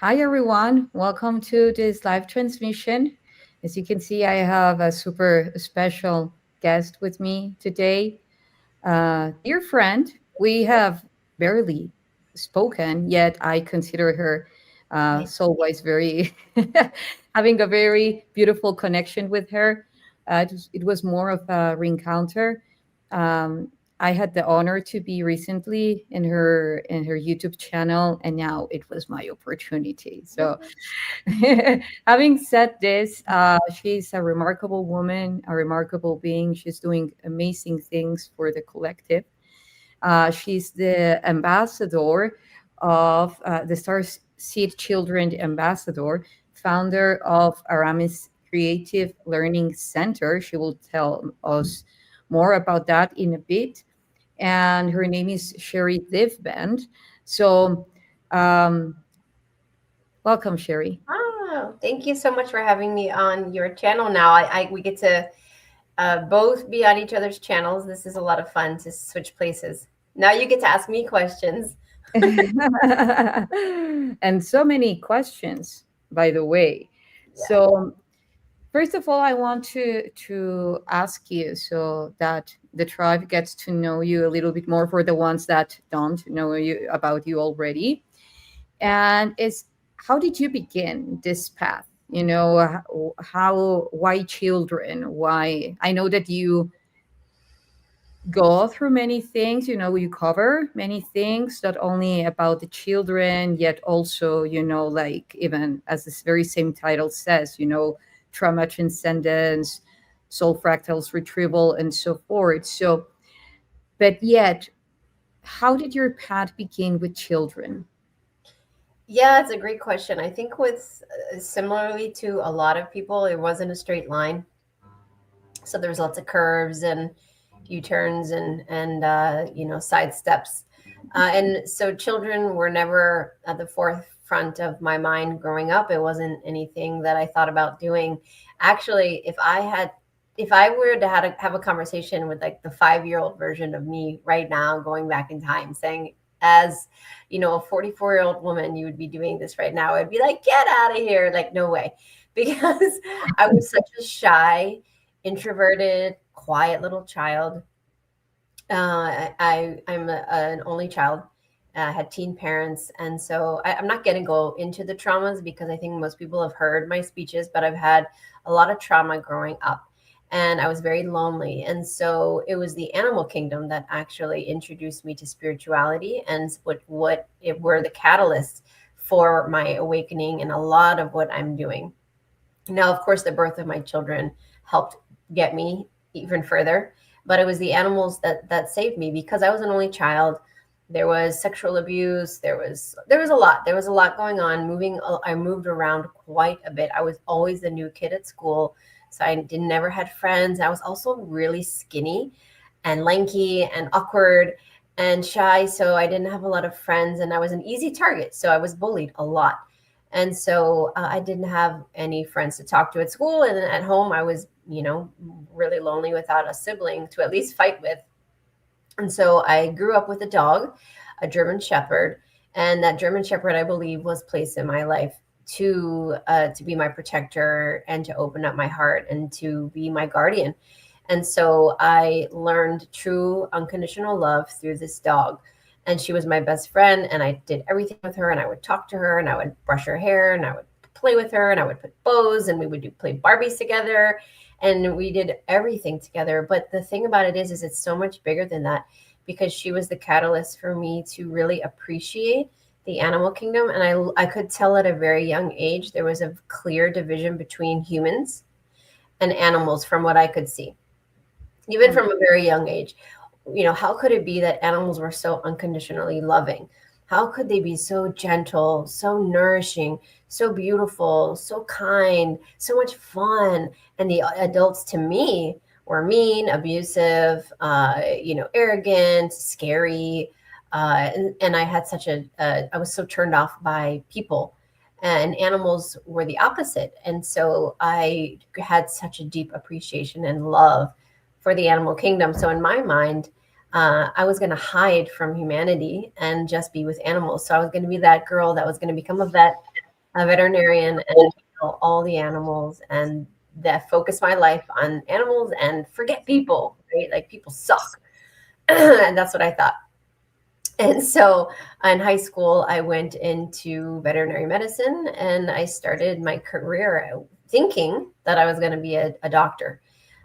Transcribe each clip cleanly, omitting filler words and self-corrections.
Hi, everyone. Welcome to this live transmission. As you can see, I have a super special guest with me today. Dear friend, we have barely spoken, yet I consider her soul-wise very, having a very beautiful connection with her. It was more of a reencounter. Um, I had the honor to be recently in her YouTube channel, and now it was my opportunity. So, having said this, she's a remarkable woman, a remarkable being. She's doing amazing things for the collective. She's the ambassador of the Star Seed Children Ambassador, founder of Aramis Creative Learning Center. She will tell us more about that in a bit. And her name is Sherri Divband. So, um, welcome, Sherri. Oh, thank you so much for having me on your channel now. We get to both be on each other's channels. This is a lot of fun to switch places. Now you get to ask me questions. And so many questions, by the way. Yeah. So, first of all, I want to ask you so that the tribe gets to know you a little bit more for the ones that don't know you about you already. And is how did you begin this path? You know, why children? Why? I know that you go through many things, you know, you cover many things, not only about the children, yet also, you know, like even as this very same title says, you know, trauma transcendence, soul fractals, retrieval, and so forth. So, but yet, how did your path begin with children? Yeah, it's a great question. I think with similarly to a lot of people, it wasn't a straight line. So there's lots of curves and U-turns and side steps. And so children were never at the forefront of my mind growing up. It wasn't anything that I thought about doing. Actually, if I were to have a conversation with like the 5-year-old version of me right now, going back in time, saying, as you know, a 44-year-old woman, you would be doing this right now. I'd be like, get out of here. Like, no way. Because I was such a shy, introverted, quiet little child. I'm an only child. Had teen parents, and so I'm not going to go into the traumas because I think most people have heard my speeches, but I've had a lot of trauma growing up, and I was very lonely. And so it was the animal kingdom that actually introduced me to spirituality, and what it were the catalysts for my awakening and a lot of what I'm doing. Now, of course, the birth of my children helped get me even further, but it was the animals that saved me because I was an only child. There was sexual abuse. There was a lot. There was a lot going on. I moved around quite a bit. I was always the new kid at school, so I never had friends. I was also really skinny and lanky and awkward and shy, so I didn't have a lot of friends, and I was an easy target. So I was bullied a lot. And so I didn't have any friends to talk to at school. And at home, I was, really lonely without a sibling to at least fight with. And so I grew up with a dog, a German Shepherd, and that German Shepherd, I believe, was placed in my life to be my protector and to open up my heart and to be my guardian. And so I learned true unconditional love through this dog. And she was my best friend, and I did everything with her, and I would talk to her, and I would brush her hair, and I would play with her, and I would put bows, and we would play Barbies together, and we did everything together. But the thing about it is it's so much bigger than that, because she was the catalyst for me to really appreciate the animal kingdom. And I could tell at a very young age there was a clear division between humans and animals from what I could see, even from a very young age. How could it be that animals were so unconditionally loving? How could they be so gentle, so nourishing, so beautiful, so kind, so much fun? And the adults to me were mean, abusive, arrogant, scary. And I had I was so turned off by people, and animals were the opposite. And so I had such a deep appreciation and love for the animal kingdom. So in my mind, I was going to hide from humanity and just be with animals. So I was going to be that girl that was going to become a veterinarian, and all the animals, and that focus my life on animals and forget people, right? Like, people suck. And that's what I thought. And so in high school, I went into veterinary medicine, and I started my career thinking that I was going to be a doctor.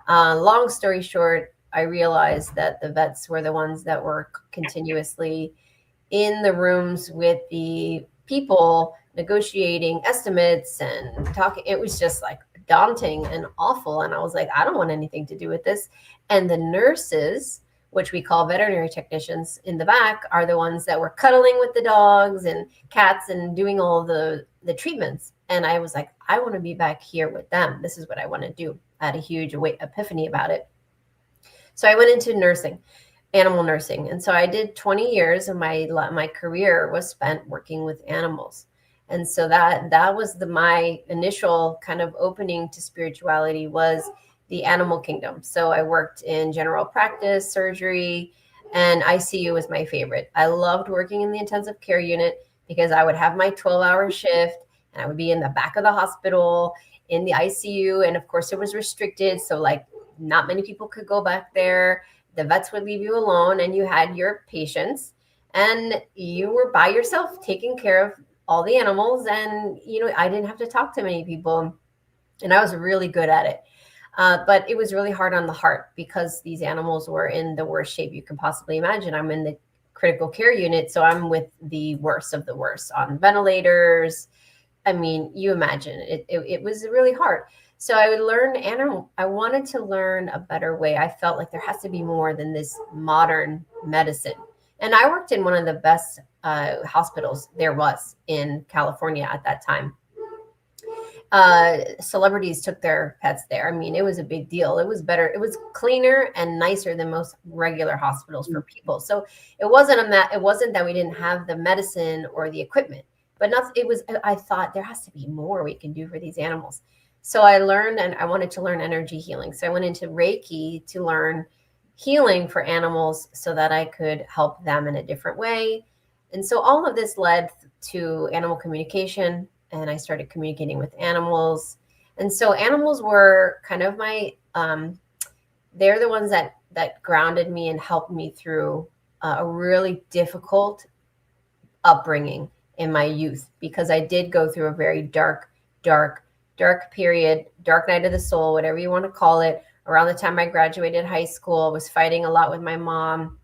Long story short, I realized that the vets were the ones that were continuously in the rooms with the people negotiating estimates and talking. It was just like daunting and awful. And I was like, I don't want anything to do with this. And the nurses, which we call veterinary technicians in the back, are the ones that were cuddling with the dogs and cats and doing all the treatments. And I was like, I want to be back here with them. This is what I want to do. I had a huge epiphany about it. So I went into nursing, animal nursing. And so I did 20 years of my career was spent working with animals. And so that was my initial kind of opening to spirituality, was the animal kingdom. So I worked in general practice, surgery, and ICU was my favorite. I loved working in the intensive care unit because I would have my 12-hour shift, and I would be in the back of the hospital in the ICU. And of course it was restricted. So like, not many people could go back there. The vets would leave you alone, and you had your patients, and you were by yourself taking care of all the animals. And, I didn't have to talk to many people, and I was really good at it. But it was really hard on the heart because these animals were in the worst shape you could possibly imagine. I'm in the critical care unit, so I'm with the worst of the worst on ventilators. I mean, you imagine it was really hard. So I would learn animal. I wanted to learn a better way. I felt like there has to be more than this modern medicine. And I worked in one of the best hospitals there was in California at that time. Celebrities took their pets there. I mean, it was a big deal. It was better. It was cleaner and nicer than most regular hospitals for people. So it wasn't that we didn't have the medicine or the equipment, but I thought there has to be more we can do for these animals. So I learned, and I wanted to learn energy healing. So I went into Reiki to learn healing for animals so that I could help them in a different way. And so all of this led to animal communication, and I started communicating with animals. And so animals were kind of they're the ones that grounded me and helped me through a really difficult upbringing in my youth, because I did go through a very dark period, dark night of the soul, whatever you want to call it. Around the time I graduated high school, I was fighting a lot with my mom,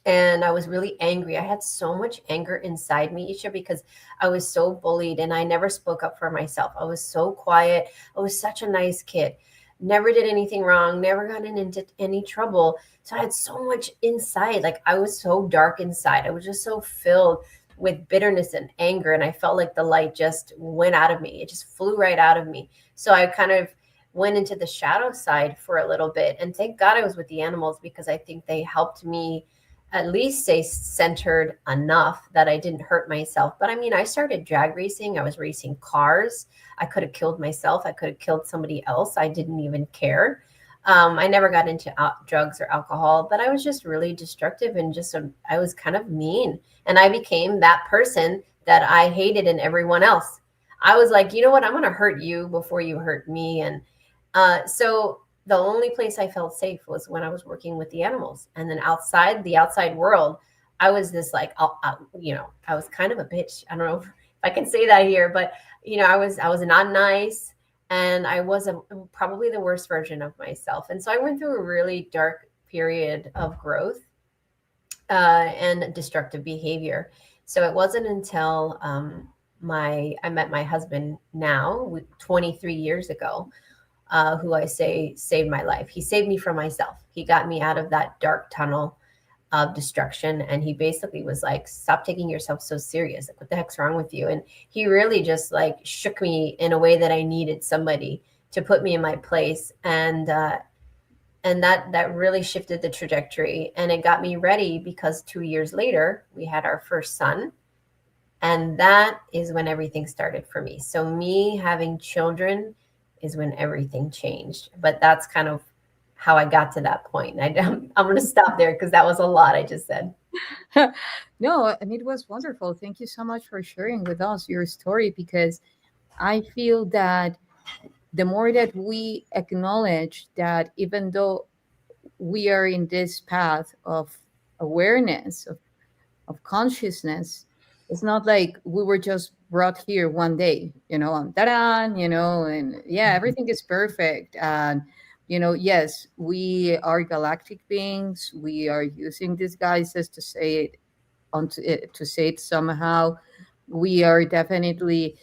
and I was really angry. I had so much anger inside me, Isha, because I was so bullied, and I never spoke up for myself. I was so quiet. I was such a nice kid, never did anything wrong, never gotten into any trouble. So I had so much inside. Like, I was so dark inside. I was just so filled with bitterness and anger. And I felt like the light just went out of me. It just flew right out of me. So I kind of went into the shadow side for a little bit. And thank God I was with the animals, because I think they helped me at least stay centered enough that I didn't hurt myself. But I mean, I started drag racing. I was racing cars. I could have killed myself. I could have killed somebody else. I didn't even care. I never got into drugs or alcohol, but I was just really destructive and I was kind of mean. And I became that person that I hated in everyone else. I was like, you know what? I'm going to hurt you before you hurt me. And so the only place I felt safe was when I was working with the animals. And then outside the outside world, I was this like, I was kind of a bitch. I don't know if I can say that here, but I was not nice, and I was probably the worst version of myself. And so I went through a really dark period of growth and destructive behavior. So it wasn't until I met my husband now, 23 years ago, who I say saved my life. He saved me from myself. He got me out of that dark tunnel of destruction. And he basically was like, stop taking yourself so serious. Like, what the heck's wrong with you? And he really just like shook me in a way that I needed somebody to put me in my place. And that really shifted the trajectory. And it got me ready because 2 years later, we had our first son. And that is when everything started for me. So me having children is when everything changed. But that's kind of how I got to that point. I'm going to stop there because that was a lot I just said. No, and it was wonderful. Thank you so much for sharing with us your story, because I feel that the more that we acknowledge that even though we are in this path of awareness, of consciousness, it's not like we were just brought here one day, on ta-da, and yeah, everything is perfect. And, yes, we are galactic beings. We are using disguises to say it to say it somehow. We are definitely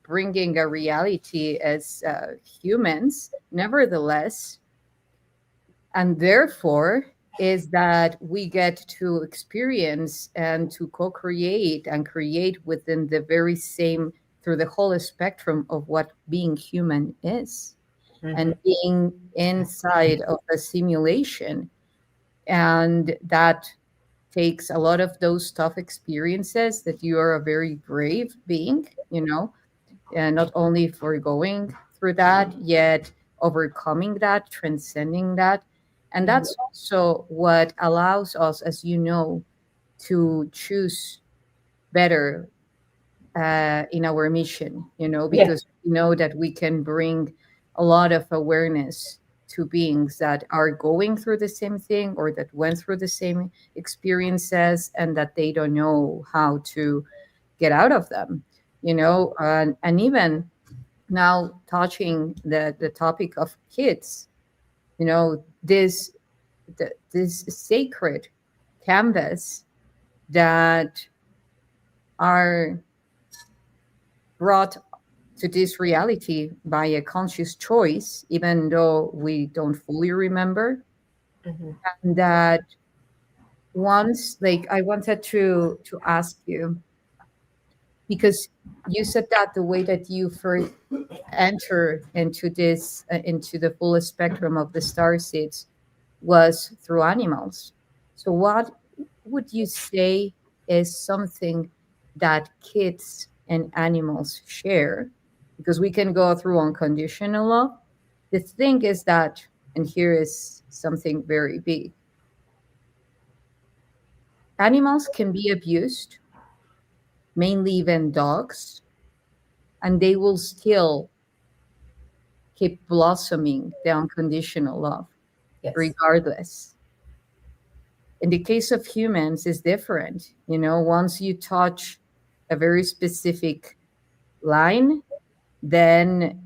bringing a reality as humans. Nevertheless, and therefore is that we get to experience and to co-create and create within the very same, through the whole spectrum of what being human is, and being inside of a simulation. And that takes a lot of those tough experiences, that you are a very brave being, and not only for going through that, yet overcoming that, transcending that. And that's also what allows us, as you know, to choose better in our mission, Yeah. because we know that we can bring a lot of awareness to beings that are going through the same thing, or that went through the same experiences, and that they don't know how to get out of them, and even now, touching the topic of kids, this this sacred canvas that are brought to this reality by a conscious choice, even though we don't fully remember. And that once, like, I wanted to ask you, because you said that the way that you first enter into this into the full spectrum of the star seeds was through animals. So what would you say is something that kids and animals share? Because we can go through unconditional love. The thing is that, and here is something very big, animals can be abused, mainly even dogs, and they will still keep blossoming the unconditional love Yes. regardless. In the case of humans, is different. Once you touch a very specific line, then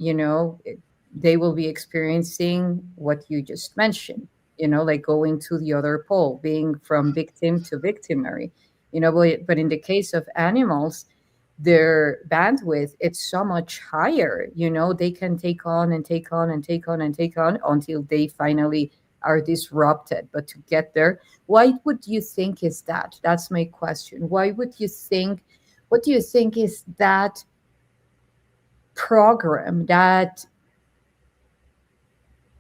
they will be experiencing what you just mentioned, like going to the other pole, being from victim to victimary. But in the case of animals, their bandwidth, it's so much higher. They can take on and take on and take on and take on until they finally are disrupted. But to get there, why would you think is that? That's my question. Why would you think, what do you think is that program, that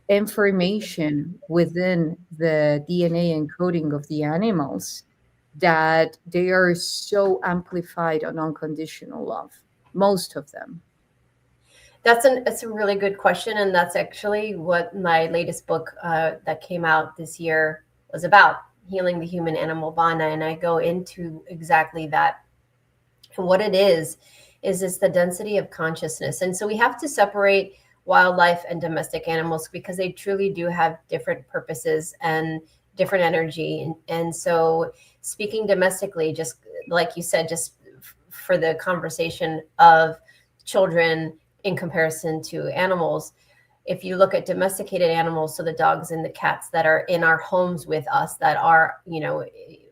information within the DNA encoding of the animals that they are so amplified on unconditional love, most of them. That's a really good question, and that's actually what my latest book that came out this year was about: healing the human animal bond. And I go into exactly that. And what it is it's the density of consciousness. And so we have to separate wildlife and domestic animals because they truly do have different purposes and different energy. And so speaking domestically, just like you said, just for the conversation of children in comparison to animals, if you look at domesticated animals, so the dogs and the cats that are in our homes with us, that are,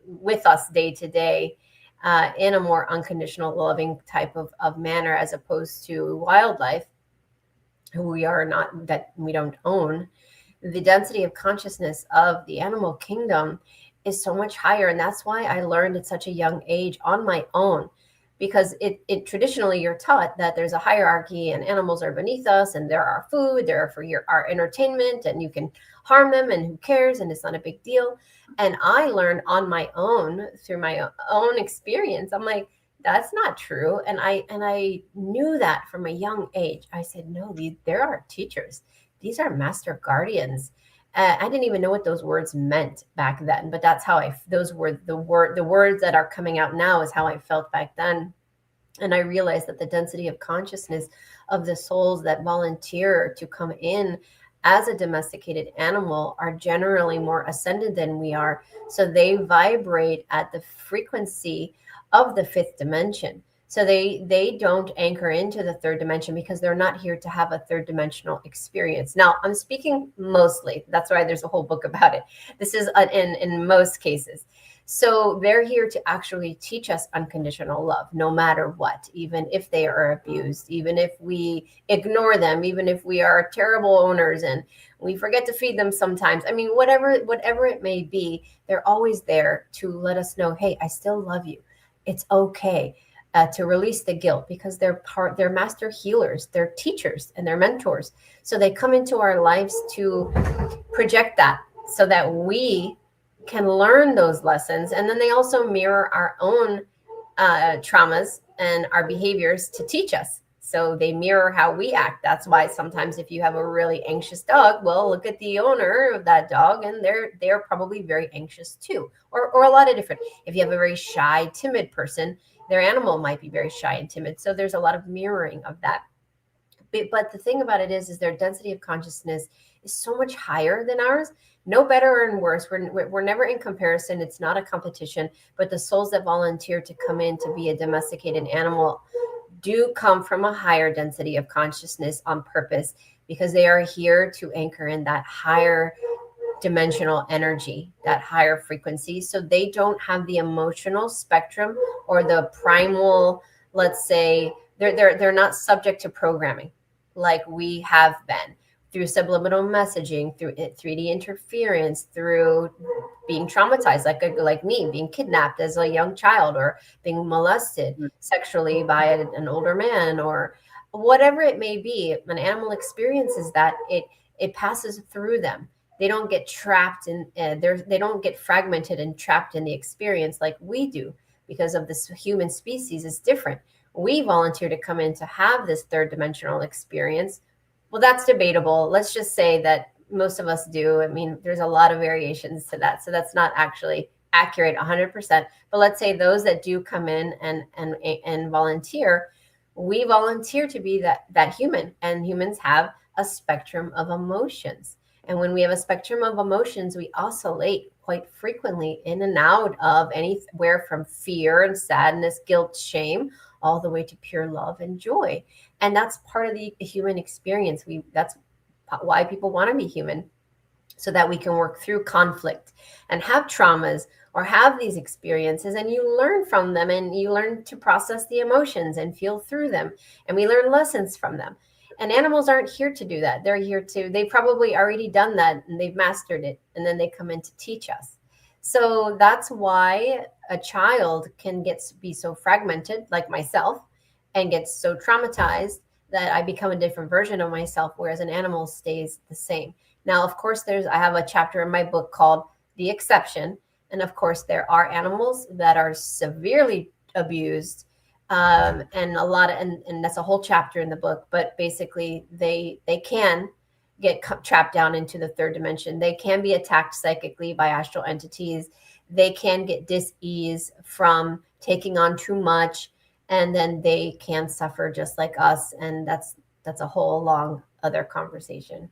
with us day to day, in a more unconditional, loving type of manner, as opposed to wildlife, who we are not, that we don't own, the density of consciousness of the animal kingdom is so much higher. And that's why I learned at such a young age on my own, because it traditionally you're taught that there's a hierarchy and animals are beneath us and they're our food, they're for our entertainment, and you can harm them and who cares, and it's not a big deal. And I learned on my own through my own experience. I'm like, that's not true. And I knew that from a young age. I said, no, there are teachers. These are master guardians. I didn't even know what those words meant back then, but that's how those were the words that are coming out now is how I felt back then. And I realized that the density of consciousness of the souls that volunteer to come in as a domesticated animal are generally more ascended than we are. So they vibrate at the frequency of the fifth dimension. So they don't anchor into the third dimension because they're not here to have a third dimensional experience. Now, I'm speaking mostly. That's why there's a whole book about it. This is in most cases. So they're here to actually teach us unconditional love, no matter what, even if they are abused, even if we ignore them, even if we are terrible owners and we forget to feed them sometimes. I mean, whatever it may be, they're always there to let us know, hey, I still love you. It's okay. To release the guilt, because they're master healers, they're teachers, and they're mentors. So they come into our lives to project that so that we can learn those lessons. And then they also mirror our own traumas and our behaviors to teach us. So they mirror how we act. That's why sometimes if you have a really anxious dog, well, look at the owner of that dog, and they're probably very anxious too, or a lot of different. If you have a very shy, timid person, their animal might be very shy and timid. So there's a lot of mirroring of that. But the thing about it is their density of consciousness is so much higher than ours. No better and worse. We're never in comparison. It's not a competition. But the souls that volunteer to come in to be a domesticated animal do come from a higher density of consciousness on purpose, because they are here to anchor in that higher dimensional energy, that higher frequency. So they don't have the emotional spectrum or the primal, let's say, they're not subject to programming like we have been through subliminal messaging, through 3D interference, through being traumatized, like me, being kidnapped as a young child, or being molested sexually by an older man, or whatever it may be. An animal experiences that, it passes through them. They don't get trapped in they don't get fragmented and trapped in the experience like we do, because of this human species is different. We volunteer to come in to have this third dimensional experience. Well, that's debatable. Let's just say that most of us do. I mean, there's a lot of variations to that. So that's not actually accurate 100%. But let's say those that do come in and volunteer, we volunteer to be that human. And humans have a spectrum of emotions. And when we have a spectrum of emotions, we oscillate quite frequently in and out of anywhere from fear and sadness, guilt, shame, all the way to pure love and joy. And that's part of the human experience. That's why people want to be human, so that we can work through conflict and have traumas or have these experiences, and you learn from them, and you learn to process the emotions and feel through them. And we learn lessons from them. And animals aren't here to do that. They've probably already done that and they've mastered it. And then they come in to teach us. So that's why a child can be so fragmented, like myself, and get so traumatized that I become a different version of myself, whereas an animal stays the same. Now, of course, I have a chapter in my book called The Exception. And of course, there are animals that are severely abused. And a lot of, and that's a whole chapter in the book, but basically they can get trapped down into the third dimension. They can be attacked psychically by astral entities. They can get dis-ease from taking on too much, and then they can suffer just like us. And that's a whole long other conversation.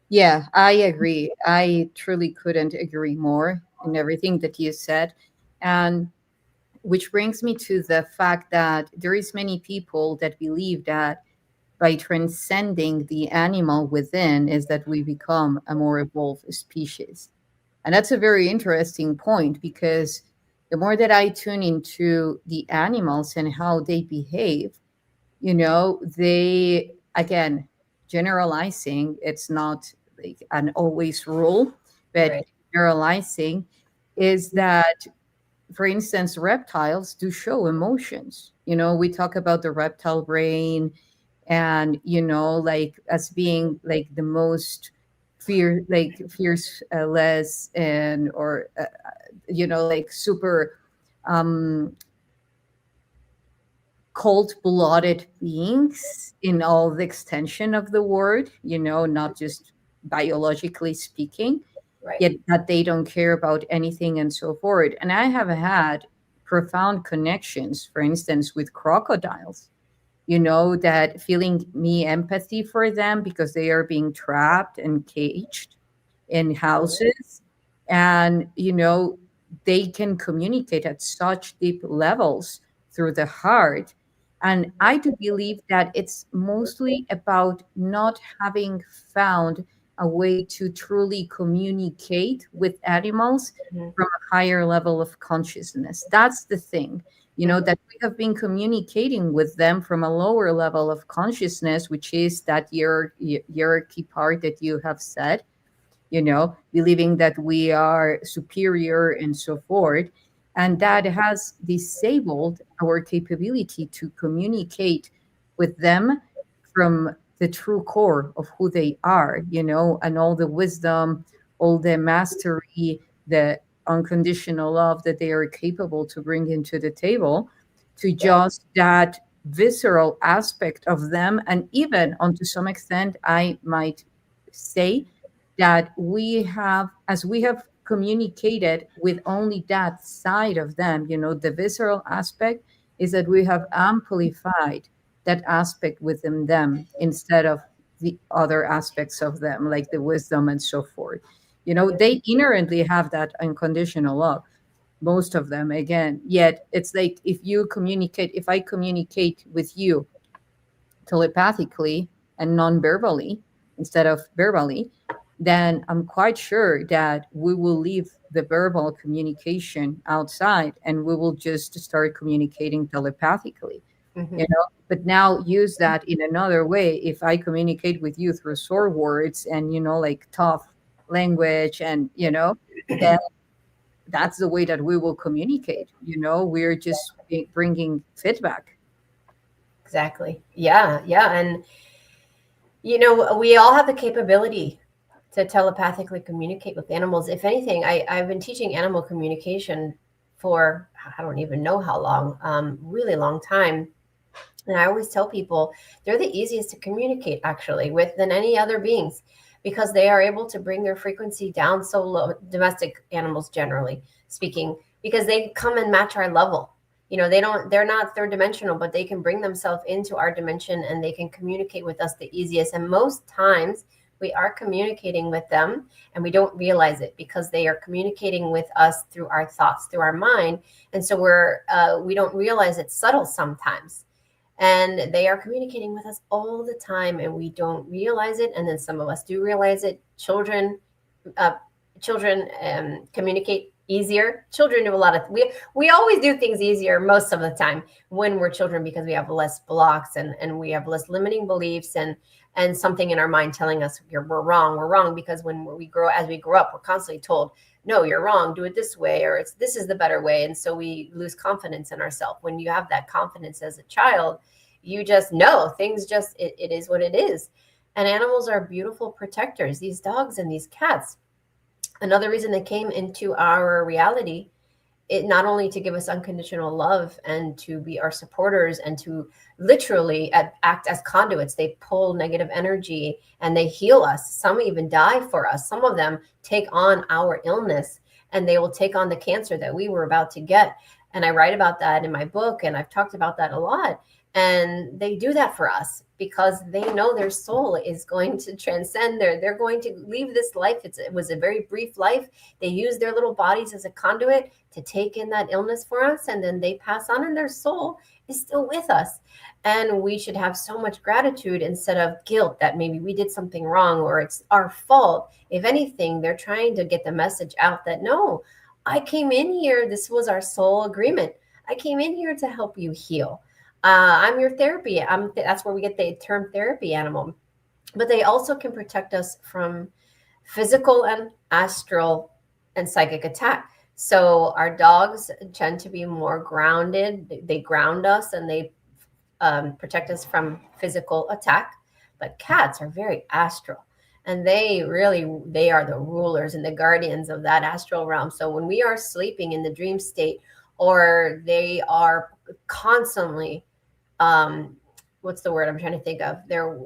Yeah, I agree. I truly couldn't agree more in everything that you said. And which brings me to the fact that there is many people that believe that by transcending the animal within is that we become a more evolved species. And that's a very interesting point, because the more that I tune into the animals and how they behave, they, again, generalizing, it's not like an always rule, but Right. generalizing is that, for instance, reptiles do show emotions. We talk about the reptile brain, and like as being like the most fierce, less, and or like super um cold-blooded beings in all the extension of the word, not just biologically speaking, Right. yet that they don't care about anything and so forth. And I have had profound connections, for instance, with crocodiles, that feeling me empathy for them because they are being trapped and caged in houses. And, they can communicate at such deep levels through the heart. And I do believe that it's mostly about not having found a way to truly communicate with animals Mm-hmm. from a higher level of consciousness. That's the thing, Mm-hmm. that we have been communicating with them from a lower level of consciousness, which is that hierarchy part that you have said, believing that we are superior and so forth. And that has disabled our capability to communicate with them from the true core of who they are, and all the wisdom, all the mastery, the unconditional love that they are capable to bring into the table, to Yeah. just that visceral aspect of them. And even, on to some extent, I might say that as we have communicated with only that side of them, the visceral aspect, is that we have amplified that aspect within them instead of the other aspects of them, like the wisdom and so forth. They inherently have that unconditional love, most of them, again. Yet it's like, if I communicate with you telepathically and non-verbally instead of verbally, then I'm quite sure that we will leave the verbal communication outside and we will just start communicating telepathically. Mm-hmm. But now use that in another way. If I communicate with you through sword words and like tough language, and then that's the way that we will communicate. We're just bringing feedback. Exactly. Yeah. Yeah. And we all have the capability to telepathically communicate with animals. If anything, I've been teaching animal communication for I don't even know how long, really long time. And I always tell people they're the easiest to communicate actually with than any other beings, because they are able to bring their frequency down so low, domestic animals generally speaking, because they come and match our level. They're not third dimensional, but they can bring themselves into our dimension and they can communicate with us the easiest. And most times we are communicating with them and we don't realize it, because they are communicating with us through our thoughts, through our mind. And so we don't realize it's subtle sometimes, and they are communicating with us all the time and we don't realize it. And then some of us do realize it. uh, Children communicate easier. Children do a lot of we always do things easier most of the time when we're children, because we have less blocks and we have less limiting beliefs and something in our mind telling us we're wrong, because when we grow up, we're constantly told, no, you're wrong, do it this way, or this is the better way. And so we lose confidence in ourselves. When you have that confidence as a child, you just know things just it is what it is. And animals are beautiful protectors, these dogs and these cats. Another reason they came into our reality, it not only to give us unconditional love and to be our supporters and to literally act as conduits. They pull negative energy and they heal us. Some even die for us. Some of them take on our illness, and they will take on the cancer that we were about to get. And I write about that in my book, and I've talked about that a lot. And they do that for us because they know their soul is going to transcend. They're going to leave this life. It was a very brief life. They use their little bodies as a conduit to take in that illness for us, and then they pass on, and their soul is still with us. And we should have so much gratitude instead of guilt that maybe we did something wrong or it's our fault. If anything, they're trying to get the message out that no, I came in here. This was our soul agreement. I came in here to help you heal. I'm your therapy. That's where we get the term therapy animal. But they also can protect us from physical and astral and psychic attack. So our dogs tend to be more grounded. They ground us and they protect us from physical attack. But cats are very astral. And they are the rulers and the guardians of that astral realm. So when we are sleeping in the dream state, or they are constantly what's the word I'm trying to think of? They're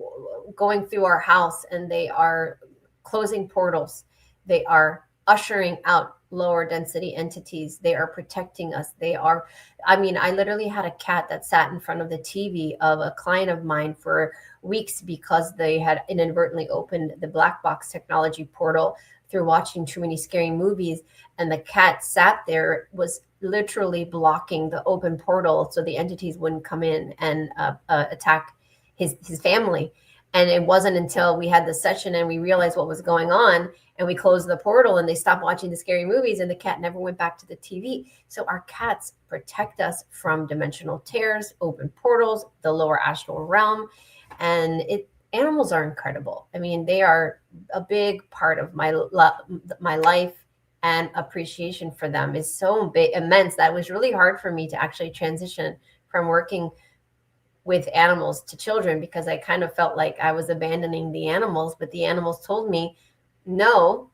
going through our house and they are closing portals. They are ushering out lower density entities. They are protecting us. I literally had a cat that sat in front of the TV of a client of mine for weeks because they had inadvertently opened the black box technology portal through watching too many scary movies. And the cat sat there, was literally blocking the open portal so the entities wouldn't come in and attack his family. And it wasn't until we had the session and we realized what was going on and we closed the portal and they stopped watching the scary movies and the cat never went back to the TV. So our cats protect us from dimensional tears, open portals, the lower astral realm. And animals are incredible. I mean, they are a big part of my life, and appreciation for them is so immense that it was really hard for me to actually transition from working with animals to children, because I kind of felt like I was abandoning the animals, but the animals told me, no,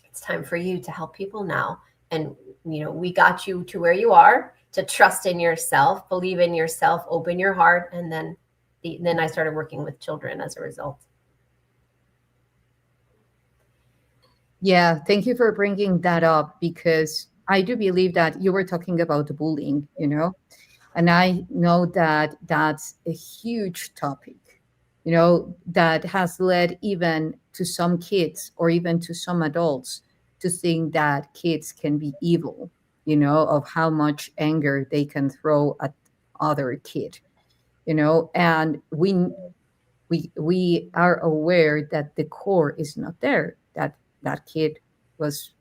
it's time for you to help people now. And, we got you to where you are, to trust in yourself, believe in yourself, open your heart. And then I started working with children as a result. Yeah, thank you for bringing that up, because I do believe that you were talking about bullying, and I know that that's a huge topic, that has led even to some kids or even to some adults to think that kids can be evil, of how much anger they can throw at other kid, and we are aware that the core is not there, that kid was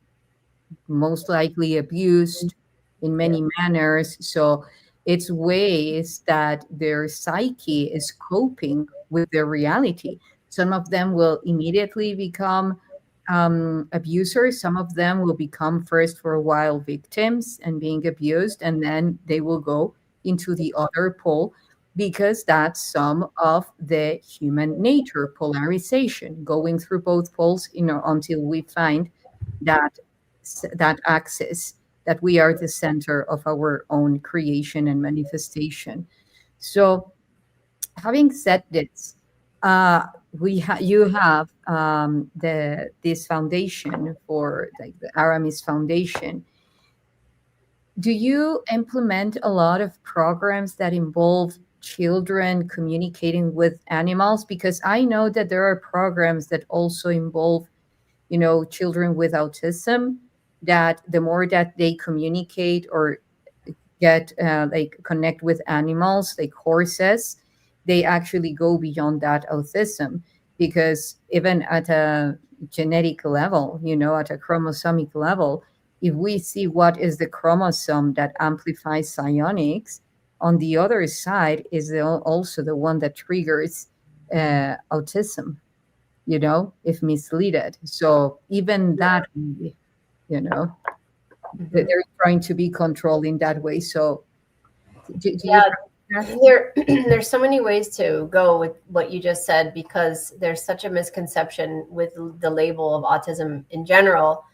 most likely abused in many manners. So it's ways that their psyche is coping with their reality. Some of them will immediately become abusers. Some of them will become first for a while victims and being abused, and then they will go into the other pole, because that's some of the human nature, polarization, going through both poles, until we find that axis, that we are the center of our own creation and manifestation. So, having said this, you have this foundation for like the Aramis Foundation. Do you implement a lot of programs that involve children communicating with animals? Because I know that there are programs that also involve, children with autism, that the more that they communicate or get connect with animals like horses, they actually go beyond that autism. Because even at a genetic level, at a chromosomic level, if we see what is the chromosome that amplifies psionics, on the other side is also the one that triggers autism, if misleaded. So even that, they're trying to be controlled in that way. So do you Yeah, Yeah. There's so many ways to go with what you just said, because there's such a misconception with the label of autism in general.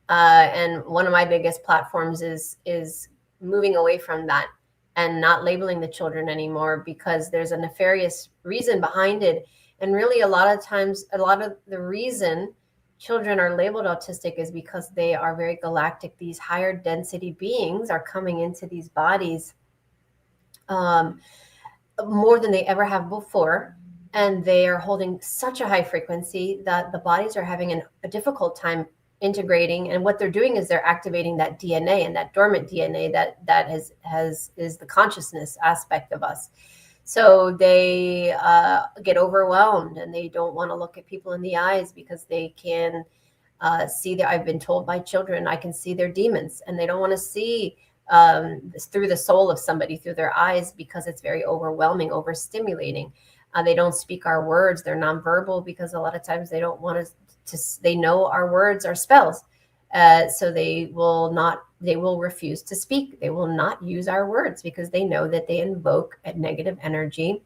And one of my biggest platforms is moving away from that and not labeling the children anymore, because there's a nefarious reason behind it. And really, a lot of times, a lot of the reason children are labeled autistic is because they are very galactic. These higher density beings are coming into these bodies um, more than they ever have before. And they are holding such a high frequency that the bodies are having a difficult time integrating. And what they're doing is they're activating that DNA, and that dormant DNA that is the consciousness aspect of us. So they get overwhelmed, and they don't want to look at people in the eyes, because they can see that. I've been told by children, I can see their demons, and they don't want to see through the soul of somebody through their eyes, because it's very overwhelming, overstimulating. They don't speak our words. They're nonverbal, because a lot of times they don't want to they know our words are spells. So they will refuse to speak. They will not use our words, because they know that they invoke a negative energy,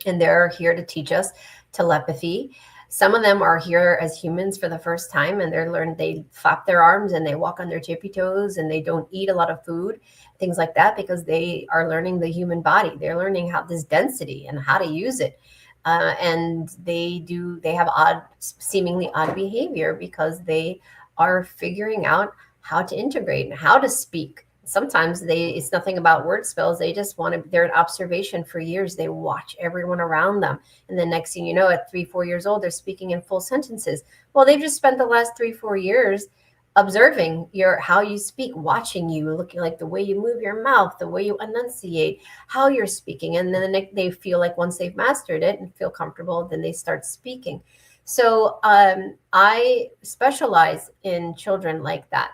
and they're here to teach us telepathy. Some of them are here as humans for the first time, and they flap their arms and they walk on their tippy toes, and they don't eat a lot of food, things like that, because they are learning the human body. They're learning how this density and how to use it. And they have seemingly odd behavior, because they are figuring out how to integrate and how to speak. Sometimes it's nothing about word spells. They just they're in observation for years. They watch everyone around them. And the next thing you know, at 3-4 years old, they're speaking in full sentences. Well, they've just spent the last 3-4 years observing how you speak, watching you, looking like the way you move your mouth, the way you enunciate, how you're speaking. And then they feel like once they've mastered it and feel comfortable, then they start speaking. So I specialize in children like that.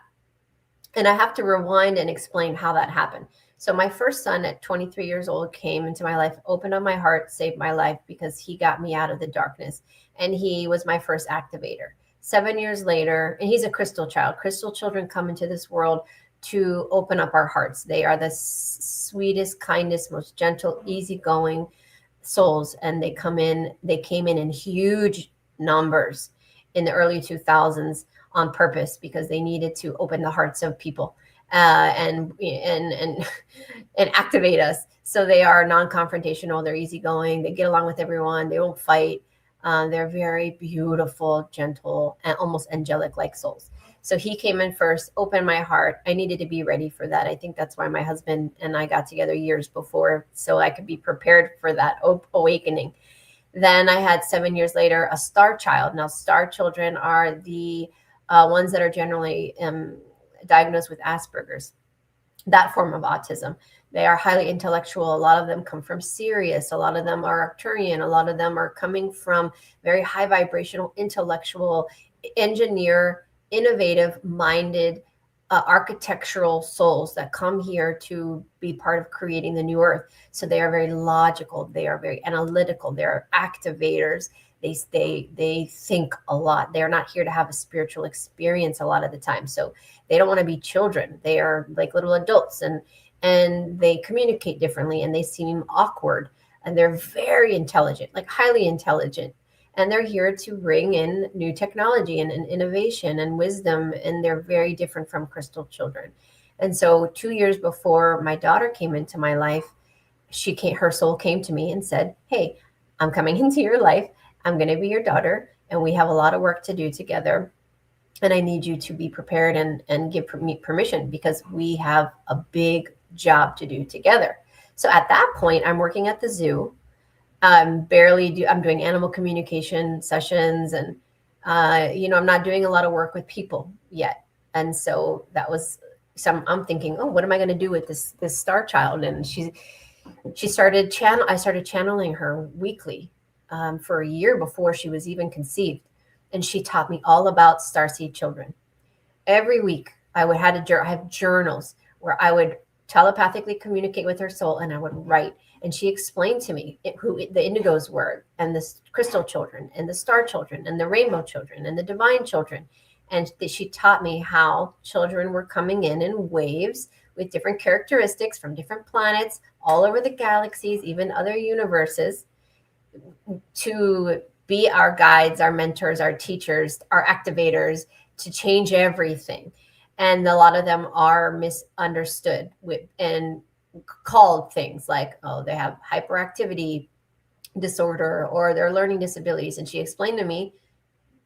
And I have to rewind and explain how that happened. So my first son at 23 years old came into my life, opened up my heart, saved my life, because he got me out of the darkness. And he was my first activator. 7 years later, and he's a crystal child. Crystal children come into this world to open up our hearts. They are the sweetest, kindest, most gentle, easygoing souls. And they came in huge numbers in the early 2000s on purpose, because they needed to open the hearts of people and activate us. So they are non-confrontational. They're easygoing. They get along with everyone. They won't fight. They're very beautiful, gentle, and almost angelic-like souls. So he came in first, opened my heart. I needed to be ready for that. I think that's why my husband and I got together years before, so I could be prepared for that awakening. Then I had 7 years later a star child. Now, star children are the ones that are generally diagnosed with Asperger's, that form of autism. They are highly intellectual. A lot of them come from Sirius. A lot of them are Arcturian. A lot of them are coming from very high vibrational, intellectual, engineer, innovative minded, architectural souls that come here to be part of creating the new earth. So they are very logical. They are very analytical. They are activators. They think a lot. They're not here to have a spiritual experience a lot of the time. So they don't want to be children. They are like little adults, and they communicate differently, and they seem awkward, and they're very intelligent, like highly intelligent. And they're here to bring in new technology and innovation and wisdom. And they're very different from crystal children. And so 2 years before my daughter came into my life, her soul came to me and said, "Hey, I'm coming into your life. I'm going to be your daughter, and we have a lot of work to do together. And I need you to be prepared and give me permission, because we have a big job to do together." So at that point, I'm working at the zoo. I'm doing animal communication sessions, and I'm not doing a lot of work with people yet. And so I'm thinking, oh, what am I going to do with this star child? And I started channeling her weekly for a year before she was even conceived. And she taught me all about starseed children. Every week I have journals where I would telepathically communicate with her soul, and I would write. And she explained to me who the indigos were, and the crystal children, and the star children, and the rainbow children, and the divine children. And she taught me how children were coming in waves with different characteristics from different planets, all over the galaxies, even other universes, to be our guides, our mentors, our teachers, our activators, to change everything. And a lot of them are misunderstood and called things like, oh, they have hyperactivity disorder or their learning disabilities. And she explained to me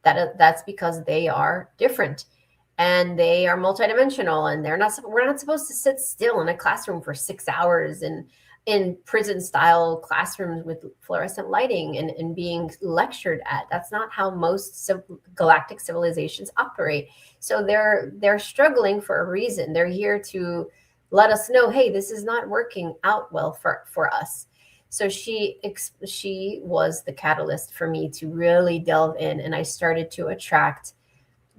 that that's because they are different and they are multidimensional, and we're not supposed to sit still in a classroom for 6 hours and in prison style classrooms with fluorescent lighting and being lectured at. That's not how most galactic civilizations operate. So they're struggling for a reason. They're here to let us know, hey, this is not working out well for us. So she was the catalyst for me to really delve in, and I started to attract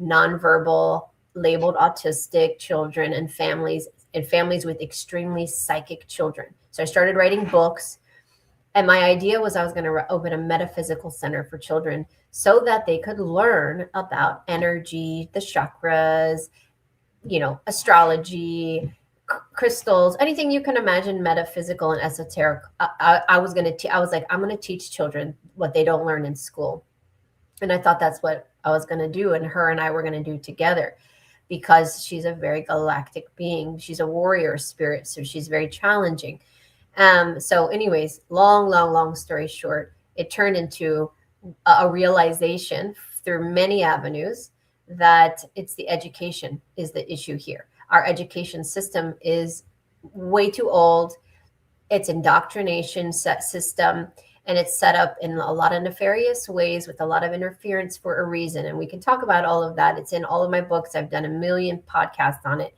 nonverbal, labeled autistic children and families with extremely psychic children. So I started writing books, and my idea was I was going to open a metaphysical center for children so that they could learn about energy, the chakras, astrology, crystals, anything you can imagine metaphysical and esoteric. I was like, I'm going to teach children what they don't learn in school. And I thought that's what I was going to do. And her and I were going to do together, because she's a very galactic being. She's a warrior spirit. So she's very challenging. So anyways, long story short, it turned into a realization through many avenues that it's the education is the issue here. Our education system is way too old. It's indoctrination system, and it's set up in a lot of nefarious ways with a lot of interference for a reason. And we can talk about all of that. It's in all of my books. I've done a million podcasts on it.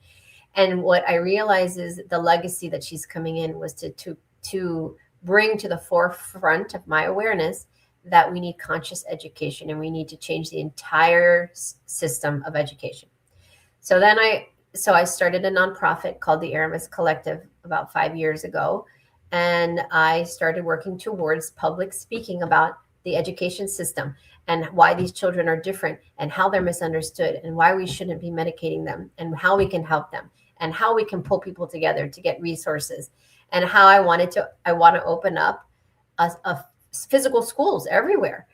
And what I realized is the legacy that she's coming in was to bring to the forefront of my awareness that we need conscious education, and we need to change the entire system of education. So then I started a nonprofit called the Aramis Collective about 5 years ago. And I started working towards public speaking about the education system and why these children are different and how they're misunderstood and why we shouldn't be medicating them and how we can help them and how we can pull people together to get resources, and how I want to open up a physical schools everywhere.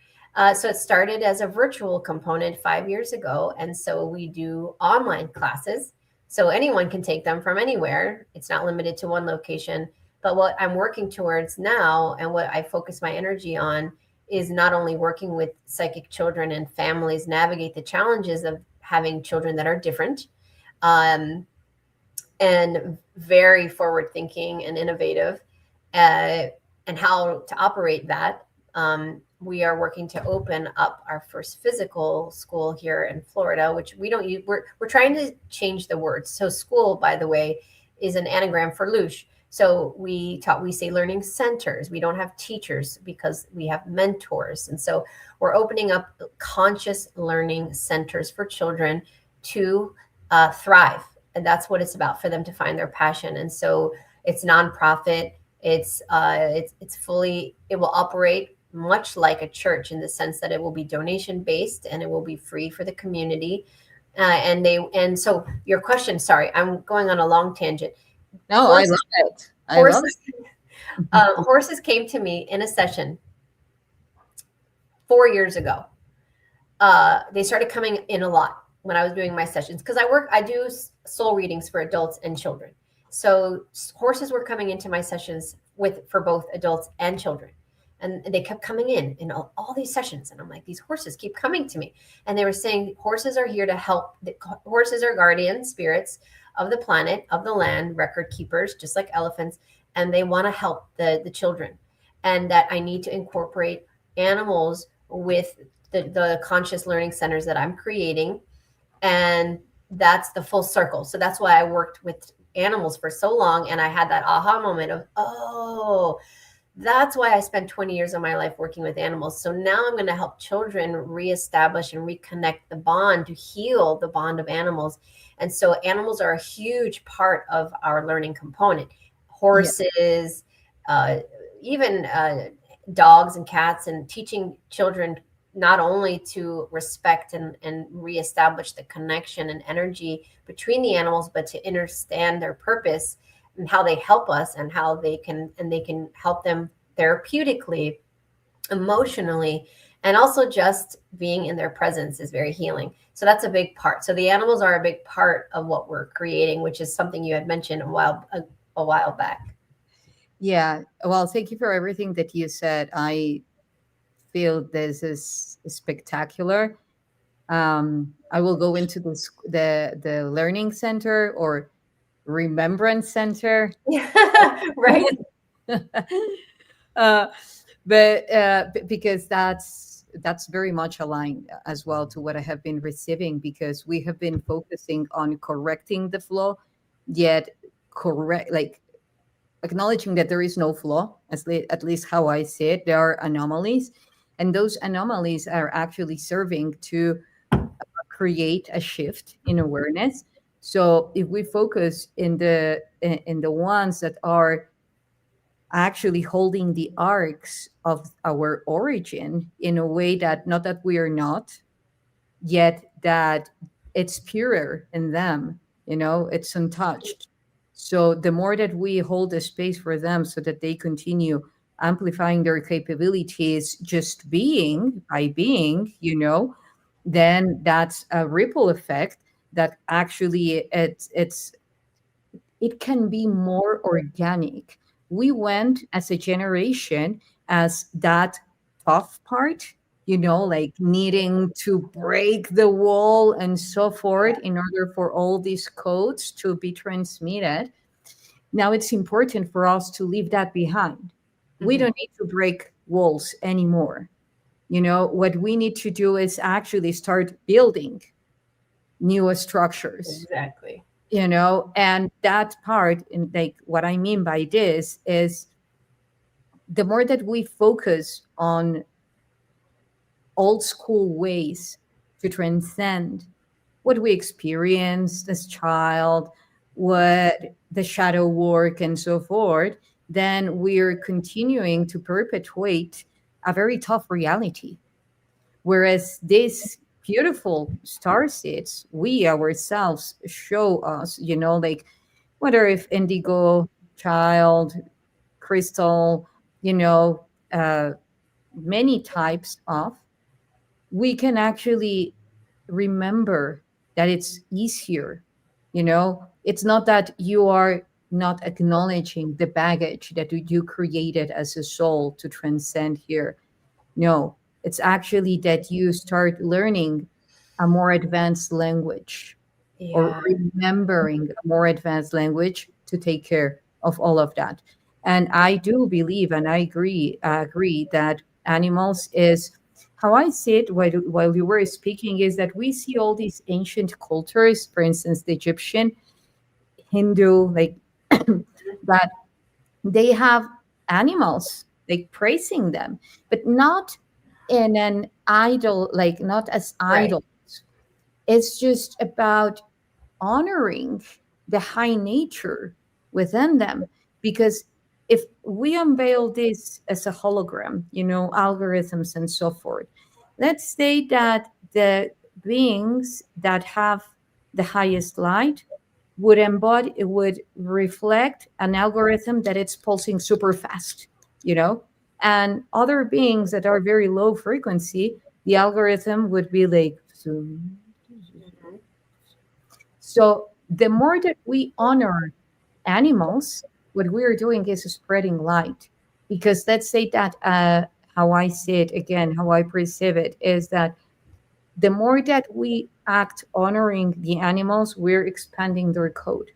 So it started as a virtual component 5 years ago. And so we do online classes. So anyone can take them from anywhere. It's not limited to one location. But what I'm working towards now, and what I focus my energy on, is not only working with psychic children and families navigate the challenges of having children that are different, and very forward thinking and innovative, and how to operate that. We are working to open up our first physical school here in Florida, which we don't use. We're trying to change the words. So school, by the way, is an anagram for louche. So we say learning centers. We don't have teachers because we have mentors. And so we're opening up conscious learning centers for children to thrive. And that's what it's about, for them to find their passion. And so it's nonprofit. It will operate much like a church in the sense that it will be donation based and it will be free for the community. And so your question, sorry, I'm going on a long tangent. No, I love it. Horses came to me in a session 4 years ago. They started coming in a lot when I was doing my sessions, because I do soul readings for adults and children. So horses were coming into my sessions for both adults and children. And they kept coming in all these sessions. And I'm like, these horses keep coming to me. And they were saying horses are here to help. Horses are guardian spirits of the planet, of the land, record keepers, just like elephants. And they want to help the children. And that I need to incorporate animals with the conscious learning centers that I'm creating. And that's the full circle. So that's why I worked with animals for so long. And I had that aha moment of, oh, that's why I spent 20 years of my life working with animals. So now I'm going to help children reestablish and reconnect the bond, to heal the bond of animals. And so animals are a huge part of our learning component. Horses, even dogs and cats, and teaching children not only to respect and reestablish the connection and energy between the animals, but to understand their purpose and how they help us, and how they can help them therapeutically, emotionally, and also just being in their presence is very healing. So that's a big part. So the animals are a big part of what we're creating, which is something you had mentioned a while back. Yeah. Well, thank you for everything that you said. I feel this is spectacular. I will go into the learning center or remembrance center. Right. uh, but because that's very much aligned as well to what I have been receiving, because we have been focusing on correcting the flaw, yet correct like acknowledging that there is no flaw, at least how I see it. There are anomalies, and those anomalies are actually serving to create a shift in awareness. So if we focus in the ones that are actually holding the arcs of our origin in a way that, not that we are not, yet that it's purer in them, it's untouched. So the more that we hold a space for them so that they continue amplifying their capabilities, just being by being, then that's a ripple effect that actually it can be more organic. We went as a generation as that tough part, like needing to break the wall and so forth in order for all these codes to be transmitted. Now it's important for us to leave that behind. We Mhm. don't need to break walls anymore. What we need to do is actually start building new structures, Exactly. and that part, and like what I mean by this is, the more that we focus on old school ways to transcend what we experienced as child, what the shadow work and so forth, then we're continuing to perpetuate a very tough reality. Whereas these beautiful star seeds, we ourselves show us, like whether if indigo, child, crystal, you know, uh, many types of, we can actually remember that it's easier. It's not that you are not acknowledging the baggage that you created as a soul to transcend here. No, it's actually that you start learning a more advanced language, or Yeah. remembering a more advanced language to take care of all of that. And I do believe, and I agree that animals is, how I see it while you were speaking, is that we see all these ancient cultures, for instance, the Egyptian, Hindu, like that they have animals, like praising them, but not in an idol, like not as Right. idols. It's just about honoring the high nature within them. Because if we unveil this as a hologram, algorithms and so forth, let's say that the beings that have the highest light would embody, it would reflect an algorithm that it's pulsing super fast, you know, and other beings that are very low frequency, the algorithm would be like zoom. Mhm. So the more that we honor animals, what we're doing is spreading light. Because let's say that, how I see it again, how I perceive it is that the more that we act honoring the animals, we're expanding their code,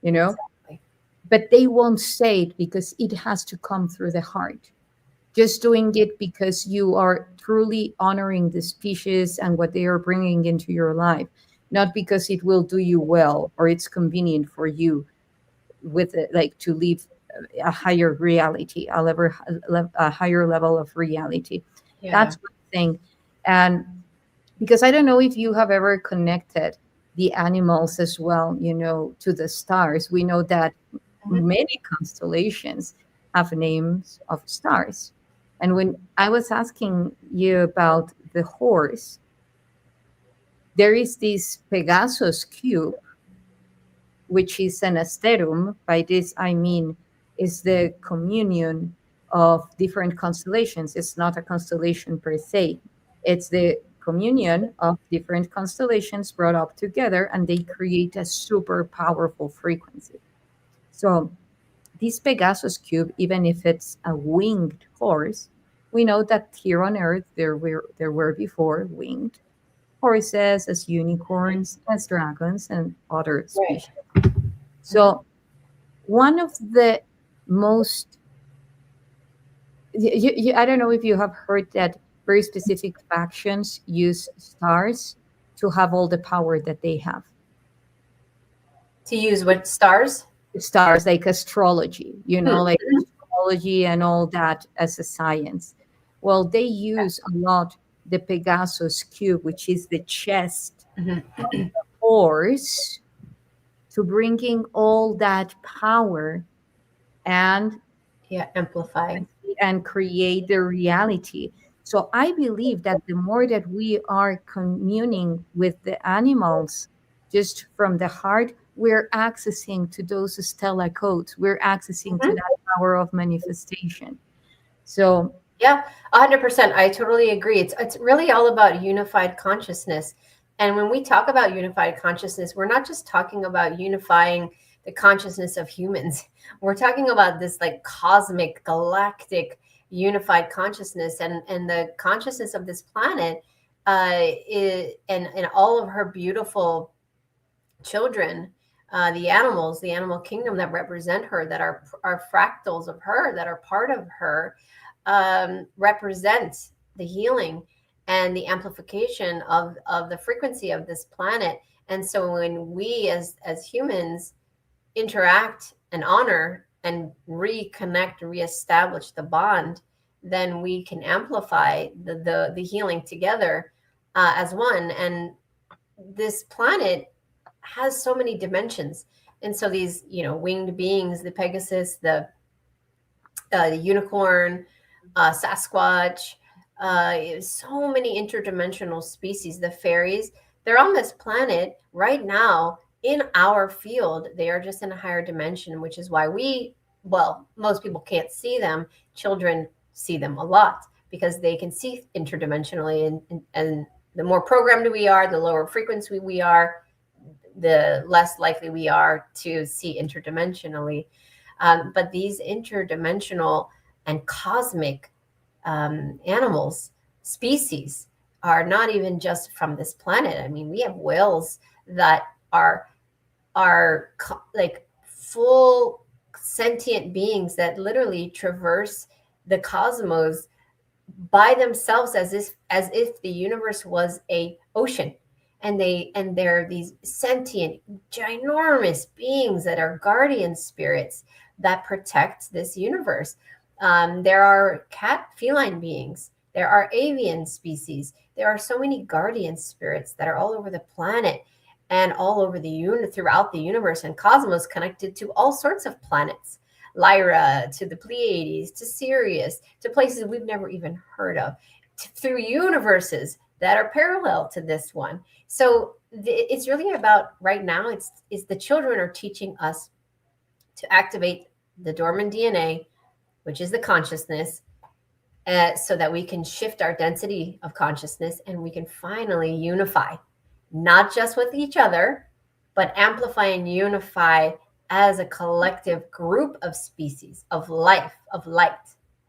you know? Exactly. But they won't say it because it has to come through the heart. Just doing it because you are truly honoring the species and what they are bringing into your life, not because it will do you well or it's convenient for you with it, like to live a higher reality, a higher level of reality. Yeah. That's one thing. And because I don't know if you have ever connected the animals as well, to the stars. We know that Mhm. many constellations have names of stars. And when I was asking you about the horse, there is this Pegasus cube which is an asterum. By this I mean is the communion of different constellations. It's not a constellation per se. It's the communion of different constellations brought up together, and they create a super powerful frequency. So this Pegasus cube, even if it's a winged horse, we know that here on Earth there were before winged horses, as unicorns, as dragons, and other Right. species. So one of the most I don't know if you have heard that very specific factions use stars to have all the power that they have. To use what stars? Stars like astrology, Hmm. like astrology and all that as a science. Well, they use a lot the Pegasus cube, which is the chest Mhm. horse, to bringing all that power and Yeah, amplify. and create the reality. So I believe that the more that we are communing with the animals just from the heart, we're accessing to those stellar codes. We're accessing to Mhm. that power of manifestation. So Yeah, 100%. I totally agree. It's really all about unified consciousness. And when we talk about unified consciousness, we're not just talking about unifying the consciousness of humans. We're talking about this like cosmic, galactic, unified consciousness, and the consciousness of this planet, and all of her beautiful children, the animals, the animal kingdom that represent her, that are fractals of her, that are part of her, represent the healing and the amplification of the frequency of this planet. And so when we as humans interact and honor and reconnect, reestablish the bond, then we can amplify the healing together, as one. And this planet has so many dimensions. And so these, winged beings, the Pegasus, the unicorn, Sasquatch, so many interdimensional species, the fairies, they're on this planet right now in our field. They are just in a higher dimension, which is why most people can't see them. Children see them a lot because they can see interdimensionally. And the more programmed we are, the lower frequency we are, the less likely we are to see interdimensionally. But these interdimensional and cosmic animals, species, are not even just from this planet. I mean, we have whales that are like full sentient beings that literally traverse the cosmos by themselves, as if the universe was a ocean. And they're these sentient, ginormous beings that are guardian spirits that protect this universe. There are cat feline beings, there are avian species, there are so many guardian spirits that are all over the planet and all over throughout the universe and cosmos, connected to all sorts of planets, Lyra, to the Pleiades, to Sirius, to places we've never even heard of, through universes that are parallel to this one. So it's really about, right now, it's the children are teaching us to activate the dormant DNA, which is the consciousness, so that we can shift our density of consciousness and we can finally unify, not just with each other, but amplify and unify as a collective group of species, of life, of light.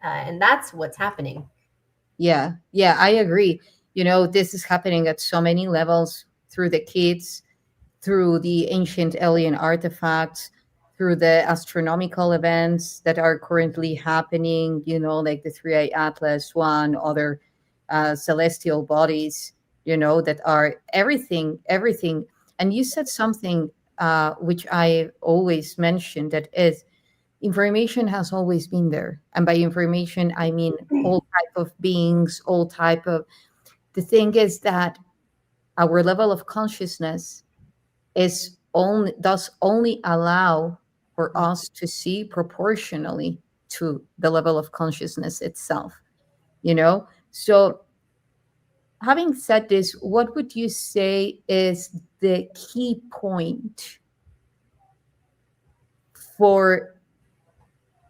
And that's what's happening. yeah, yeah, I agree. This is happening at so many levels through the kids, through the ancient alien artifacts, through the astronomical events that are currently happening, like the 3A Atlas, one, other celestial bodies, that are everything, everything. And you said something which I always mention, that is, information has always been there. And by information, I mean all type of beings, all type of, the thing is that our level of consciousness is only does only allow for us to see proportionally to the level of consciousness itself. So having said this, what would you say is the key point for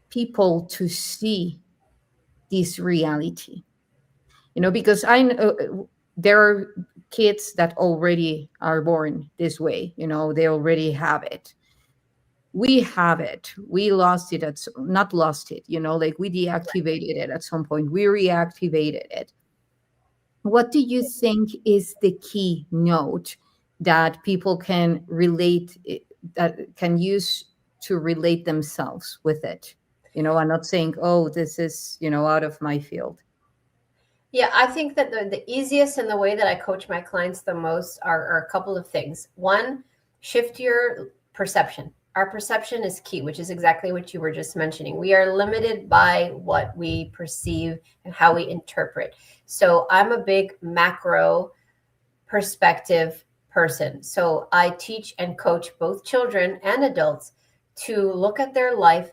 people to see this reality, because I know there are kids that already are born this way, they already have it. We have it. We lost it not lost it, like we deactivated it at some point. We reactivated it. What do you think is the key note that people can that can use to relate themselves with it? I'm not saying, oh, this is, out of my field. Yeah, I think that the easiest and the way that I coach my clients the most are a couple of things. One, shift your perception. Our perception is key, which is exactly what you were just mentioning. We are limited by what we perceive and how we interpret. So I'm a big macro perspective person. So I teach and coach both children and adults to look at their life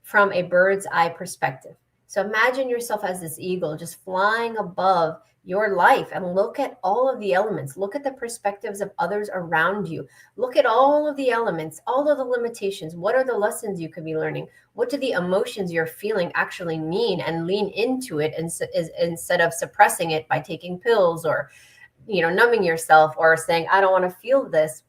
from a bird's eye perspective. So imagine yourself as this eagle just flying above your life and look at all of the elements. Look at the perspectives of others around you. Look at all of the elements, all of the limitations. What are the lessons you could be learning? What do the emotions you're feeling actually mean? And lean into it instead of suppressing it by taking pills or numbing yourself or saying, I don't want to feel this.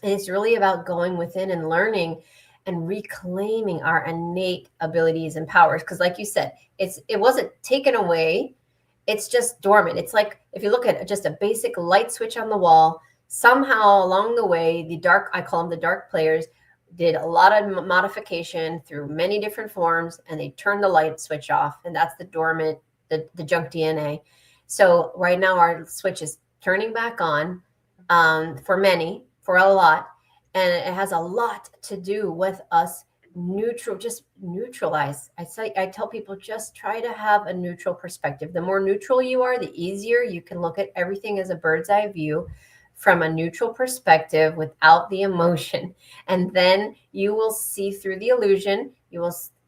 And it's really about going within and learning and reclaiming our innate abilities and powers. Because like you said, it wasn't taken away. It's just dormant. It's like if you look at just a basic light switch on the wall, somehow along the way, I call them the dark players, did a lot of modification through many different forms, and they turned the light switch off. And that's the dormant, the junk DNA. So right now our switch is turning back on for a lot. And it has a lot to do with us just neutralize. I tell people, just try to have a neutral perspective. The more neutral you are, the easier you can look at everything as a bird's eye view from a neutral perspective without the emotion. And then you will see through the illusion.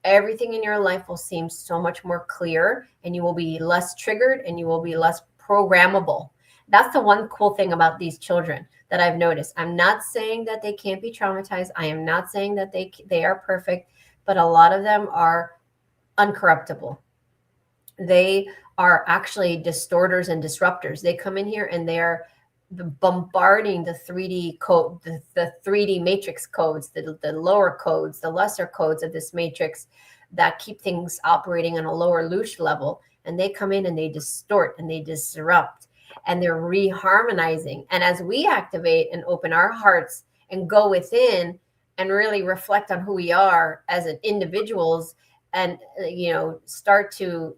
Everything in your life will seem so much more clear, and you will be less triggered and you will be less programmable. That's the one cool thing about these children that I've noticed. I'm not saying that they can't be traumatized. I am not saying that they are perfect, but a lot of them are uncorruptible. They are actually distorters and disruptors. They come in here and they're bombarding the 3D code, the 3D matrix codes, the lower codes, the lesser codes of this matrix that keep things operating on a lower loosh level. And they come in and they distort and they disrupt, and they're reharmonizing. And as we activate and open our hearts and go within and really reflect on who we are as individuals and, start to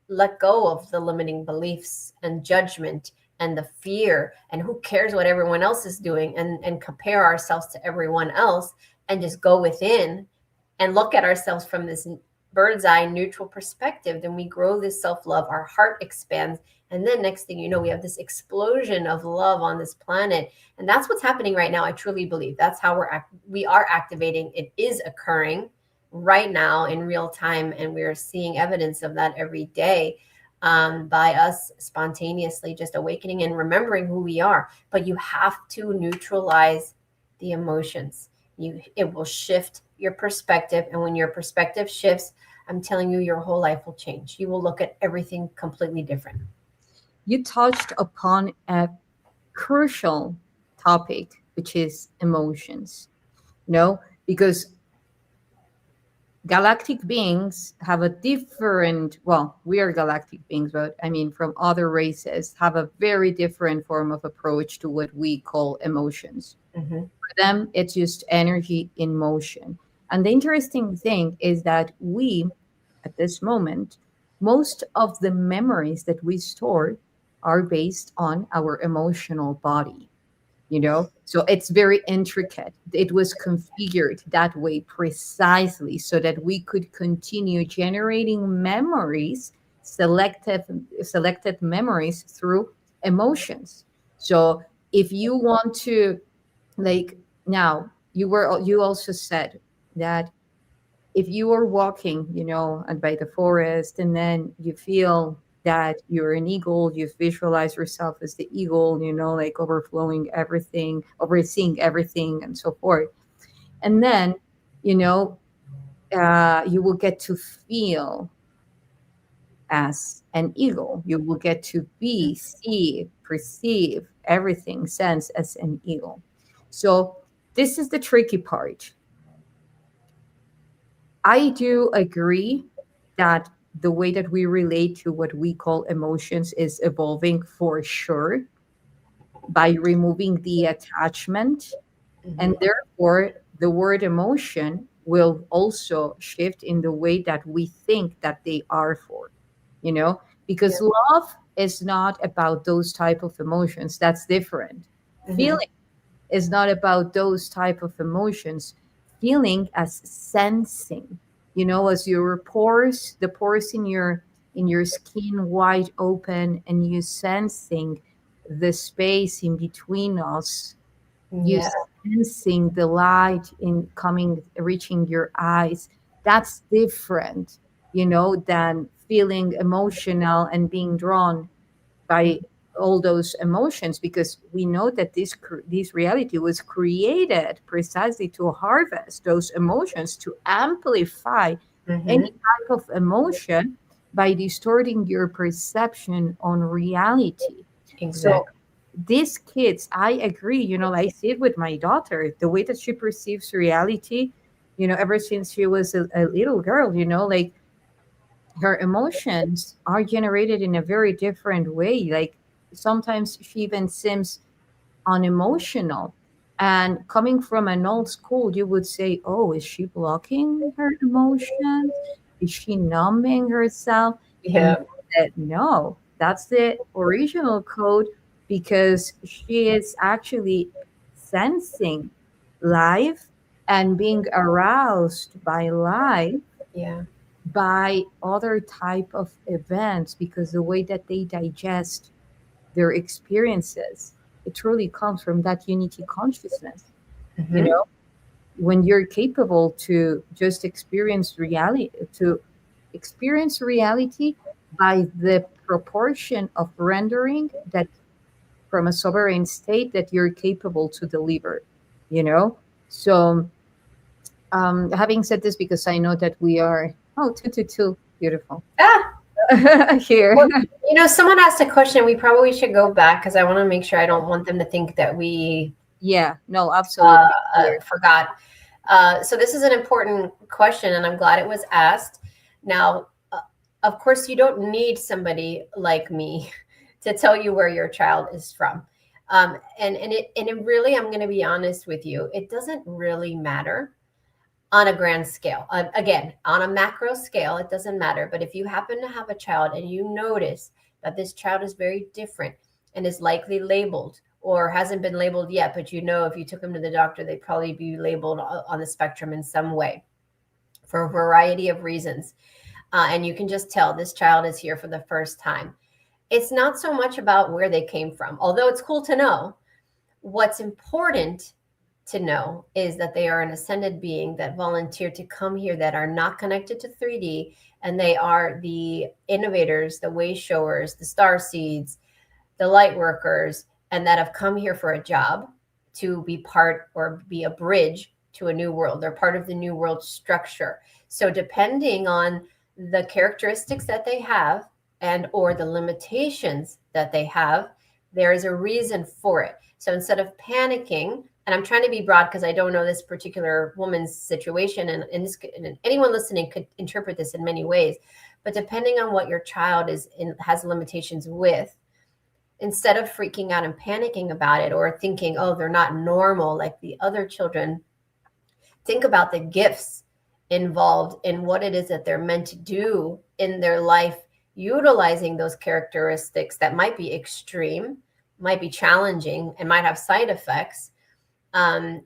let go of the limiting beliefs and judgment and the fear and who cares what everyone else is doing, and compare ourselves to everyone else, and just go within and look at ourselves from this bird's eye neutral perspective, then we grow this self-love, our heart expands, and then next thing you know, we have this explosion of love on this planet. And that's what's happening right now. I truly believe that's how we are activating. It is occurring right now in real time, and we're seeing evidence of that every day, by us spontaneously just awakening and remembering who we are. But you have to neutralize the emotions. It will shift your perspective, and when your perspective shifts, I'm telling you, your whole life will change. You will look at everything completely different. You touched upon a crucial topic, which is emotions, because galactic beings have a different, well, we are galactic beings, but I mean, from other races, have a very different form of approach to what we call emotions. Mm-hmm. For them, it's just energy in motion. And the interesting thing is that we, at this moment, most of the memories that we store are based on our emotional body. So it's very intricate. It was configured that way precisely so that we could continue generating memories, selected memories through emotions. So if you want to, like, now you also said that if you are walking, and by the forest, and then you feel that you're an eagle, you visualize yourself as the eagle, like overflowing everything, overseeing everything, and so forth. And then you know, you will get to feel as an eagle. You will get to be, see, perceive everything, sense as an eagle. So this is the tricky part. I do agree that the way that we relate to what we call emotions is evolving for sure by removing the attachment. And Hmm. therefore, the word emotion will also shift in the way that we think that they are for, you know, Yeah. because love is not about those type of emotions. That's different. Hmm. Feeling is not about those type of emotions. Feeling as sensing, as your pores, the pores in your skin wide open, and you sensing the space in between us, you Yeah. sensing the light in coming, reaching your eyes. That's different, than feeling emotional and being drawn by all those emotions, because we know that this reality was created precisely to harvest those emotions, to amplify any Hmm. type of emotion by distorting your perception on reality. So Exactly. these kids, I agree, I see it with my daughter, the way that she perceives reality, ever since she was a little girl, like her emotions are generated in a very different way. Like sometimes she even seems unemotional. And coming from an old school, you would say, oh, is she blocking her emotions? Is she numbing herself? And Yeah. that no, that's the original code, because she is actually sensing life and being aroused by life, Yeah. by other type of events, because the way that they digest their experiences, it truly comes from that unity consciousness. you Hmm. know when you're capable to just experience reality by the proportion of rendering that from a sovereign state that you're capable to deliver. So having said this, because I know that we are, oh, 222, beautiful. Ah, Here. well, someone asked a question. We probably should go back because I want to make sure I don't want them to think that we Yeah, no, absolutely. Here. forgot. So this is an important question, and I'm glad it was asked. Now, of course, you don't need somebody like me to tell you where your child is from. And it really, I'm going to be honest with you, it doesn't really matter on a grand scale. Again, on a macro scale, it doesn't matter. But if you happen to have a child and you notice that this child is very different and is likely labeled or hasn't been labeled yet, but if you took them to the doctor, they'd probably be labeled on the spectrum in some way for a variety of reasons. And you can just tell this child is here for the first time. It's not so much about where they came from, although it's cool to know. What's important to know is that they are an ascended being that volunteered to come here, that are not connected to 3D, and they are the innovators, the way showers, the star seeds, the light workers, and that have come here for a job to be part or be a bridge to a new world. They're part of the new world structure. So depending on the characteristics that they have and or the limitations that they have, there is a reason for it. So instead of panicking, and I'm trying to be broad because I don't know this particular woman's situation, and anyone listening could interpret this in many ways. But depending on what your child has limitations with, instead of freaking out and panicking about it or thinking, oh, they're not normal like the other children, think about the gifts involved in what it is that they're meant to do in their life, utilizing those characteristics that might be extreme, might be challenging, and might have side effects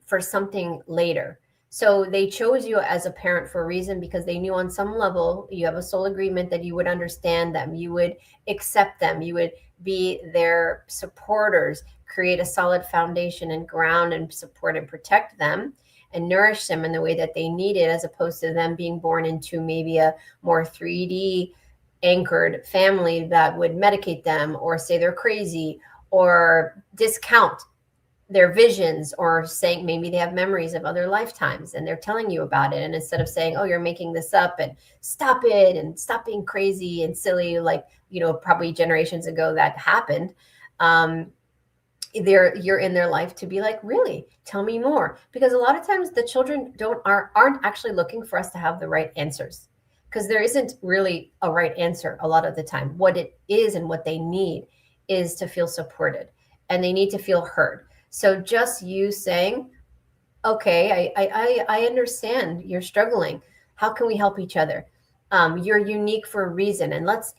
for something later. So they chose you as a parent for a reason, because they knew on some level you have a soul agreement that you would understand them, you would accept them, you would be their supporters, create a solid foundation and ground and support and protect them and nourish them in the way that they need it, as opposed to them being born into maybe a more 3D anchored family that would medicate them or say they're crazy or discount their visions, or saying maybe they have memories of other lifetimes and they're telling you about it. And instead of saying, oh, you're making this up and stop it and stop being crazy and silly, like, probably generations ago that happened. You're in their life to be like, really, tell me more. Because a lot of times the children aren't actually looking for us to have the right answers, because there isn't really a right answer a lot of the time. What it is and what they need is to feel supported, and they need to feel heard. So just you saying, okay, I understand you're struggling. How can we help each other? You're unique for a reason, and let's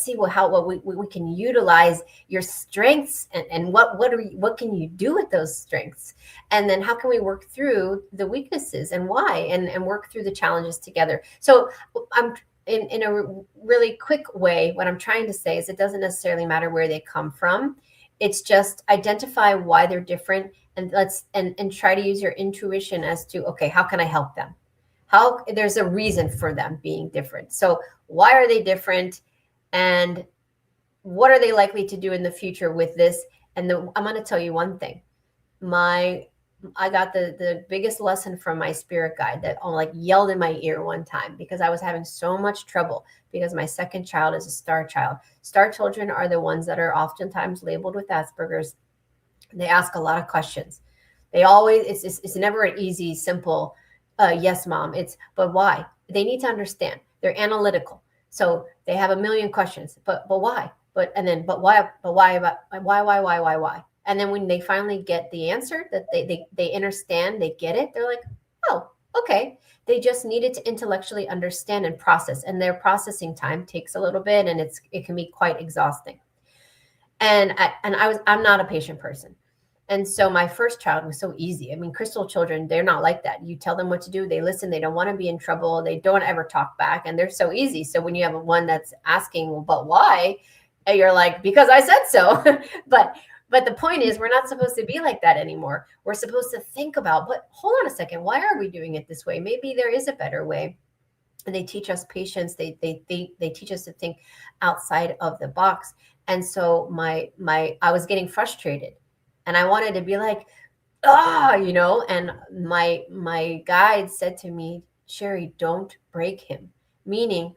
see what we can utilize your strengths, and what can you do with those strengths, and then how can we work through the weaknesses and why, and work through the challenges together. So I'm in a really quick way, what I'm trying to say is it doesn't necessarily matter where they come from. It's just identify why they're different, and and try to use your intuition as to, okay, how can I help them? How there's a reason for them being different. So why are they different, and what are they likely to do in the future with this? And I'm going to tell you one thing. I got the biggest lesson from my spirit guide that like yelled in my ear one time, because I was having so much trouble, because my second child is a star child. Star children are the ones that are oftentimes labeled with Asperger's. They ask a lot of questions. They always, it's never an easy, simple, yes, mom. It's, but why? They need to understand. They're analytical. So they have a million questions, but why? But why? But why about why? And then when they finally get the answer that they understand, they get it, they're like, oh, okay. They just needed to intellectually understand and process, and their processing time takes a little bit, and it can be quite exhausting. And I'm not a patient person. And so my first child was so easy. I mean, crystal children, they're not like that. You tell them what to do, they listen, they don't want to be in trouble, they don't ever talk back, and they're so easy. So when you have one that's asking, well, but why? And you're like, because I said so. But the point is, we're not supposed to be like that anymore. We're supposed to think about, but hold on a second, why are we doing it this way? Maybe there is a better way. And they teach us patience. They teach us to think outside of the box. And so I was getting frustrated, and I wanted to be like, and my guide said to me, Sherri, don't break him. Meaning,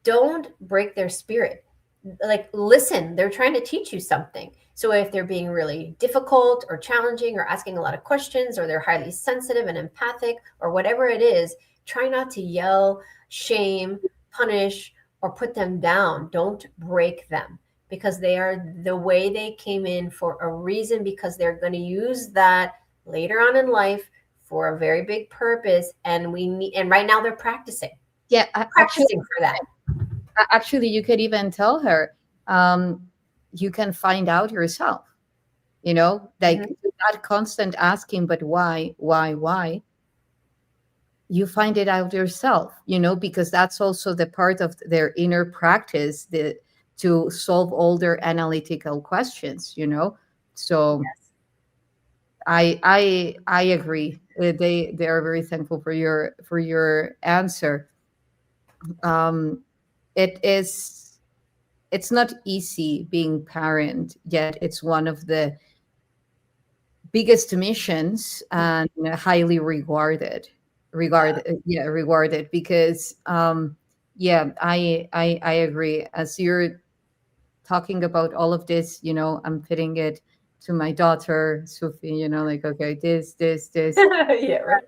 don't break their spirit. Like, listen, they're trying to teach you something. So if they're being really difficult or challenging or asking a lot of questions, or they're highly sensitive and empathic, or whatever it is, try not to yell, shame, punish, or put them down. Don't break them, because they are the way they came in for a reason, because they're going to use that later on in life for a very big purpose. And right now they're practicing. Yeah, Practicing for that. Actually, you could even tell her, you can find out yourself, like not constant asking, but why? You find it out yourself, because that's also the part of their inner practice, to solve all their analytical questions, So Yes. I agree. They are very thankful for your answer. It is, it's not easy being parent, yet it's one of the biggest missions, and highly rewarded, because I agree. As you're talking about all of this, I'm fitting it to my daughter Sophie, like, okay, this Yeah, right.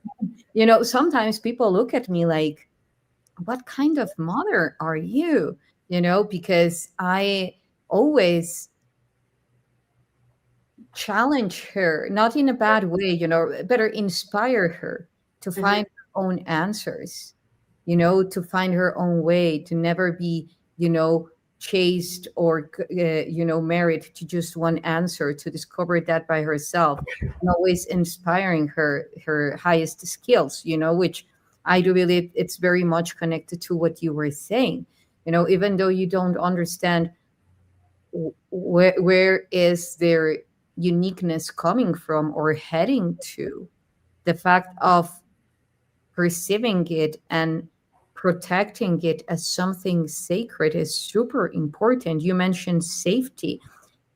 Sometimes people look at me like, what kind of mother are you? Because I always challenge her, not in a bad way, better inspire her to find her own answers, to find her own way, to never be, chased or, married to just one answer, to discover that by herself, and always inspiring her highest skills, which I do believe it's very much connected to what you were saying, even though you don't understand where is their uniqueness coming from or heading to, the fact of perceiving it and protecting it as something sacred is super important. You mentioned safety.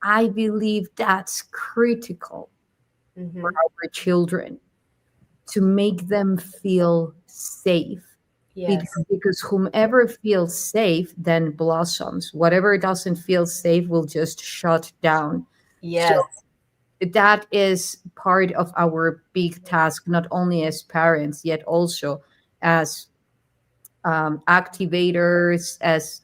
I believe that's critical. Hmm. our children, to make them feel safe. Yes. Because whomever feels safe then blossoms. Whatever doesn't feel safe will just shut down. So Yes. that is part of our big task, not only as parents, yet also as activators, as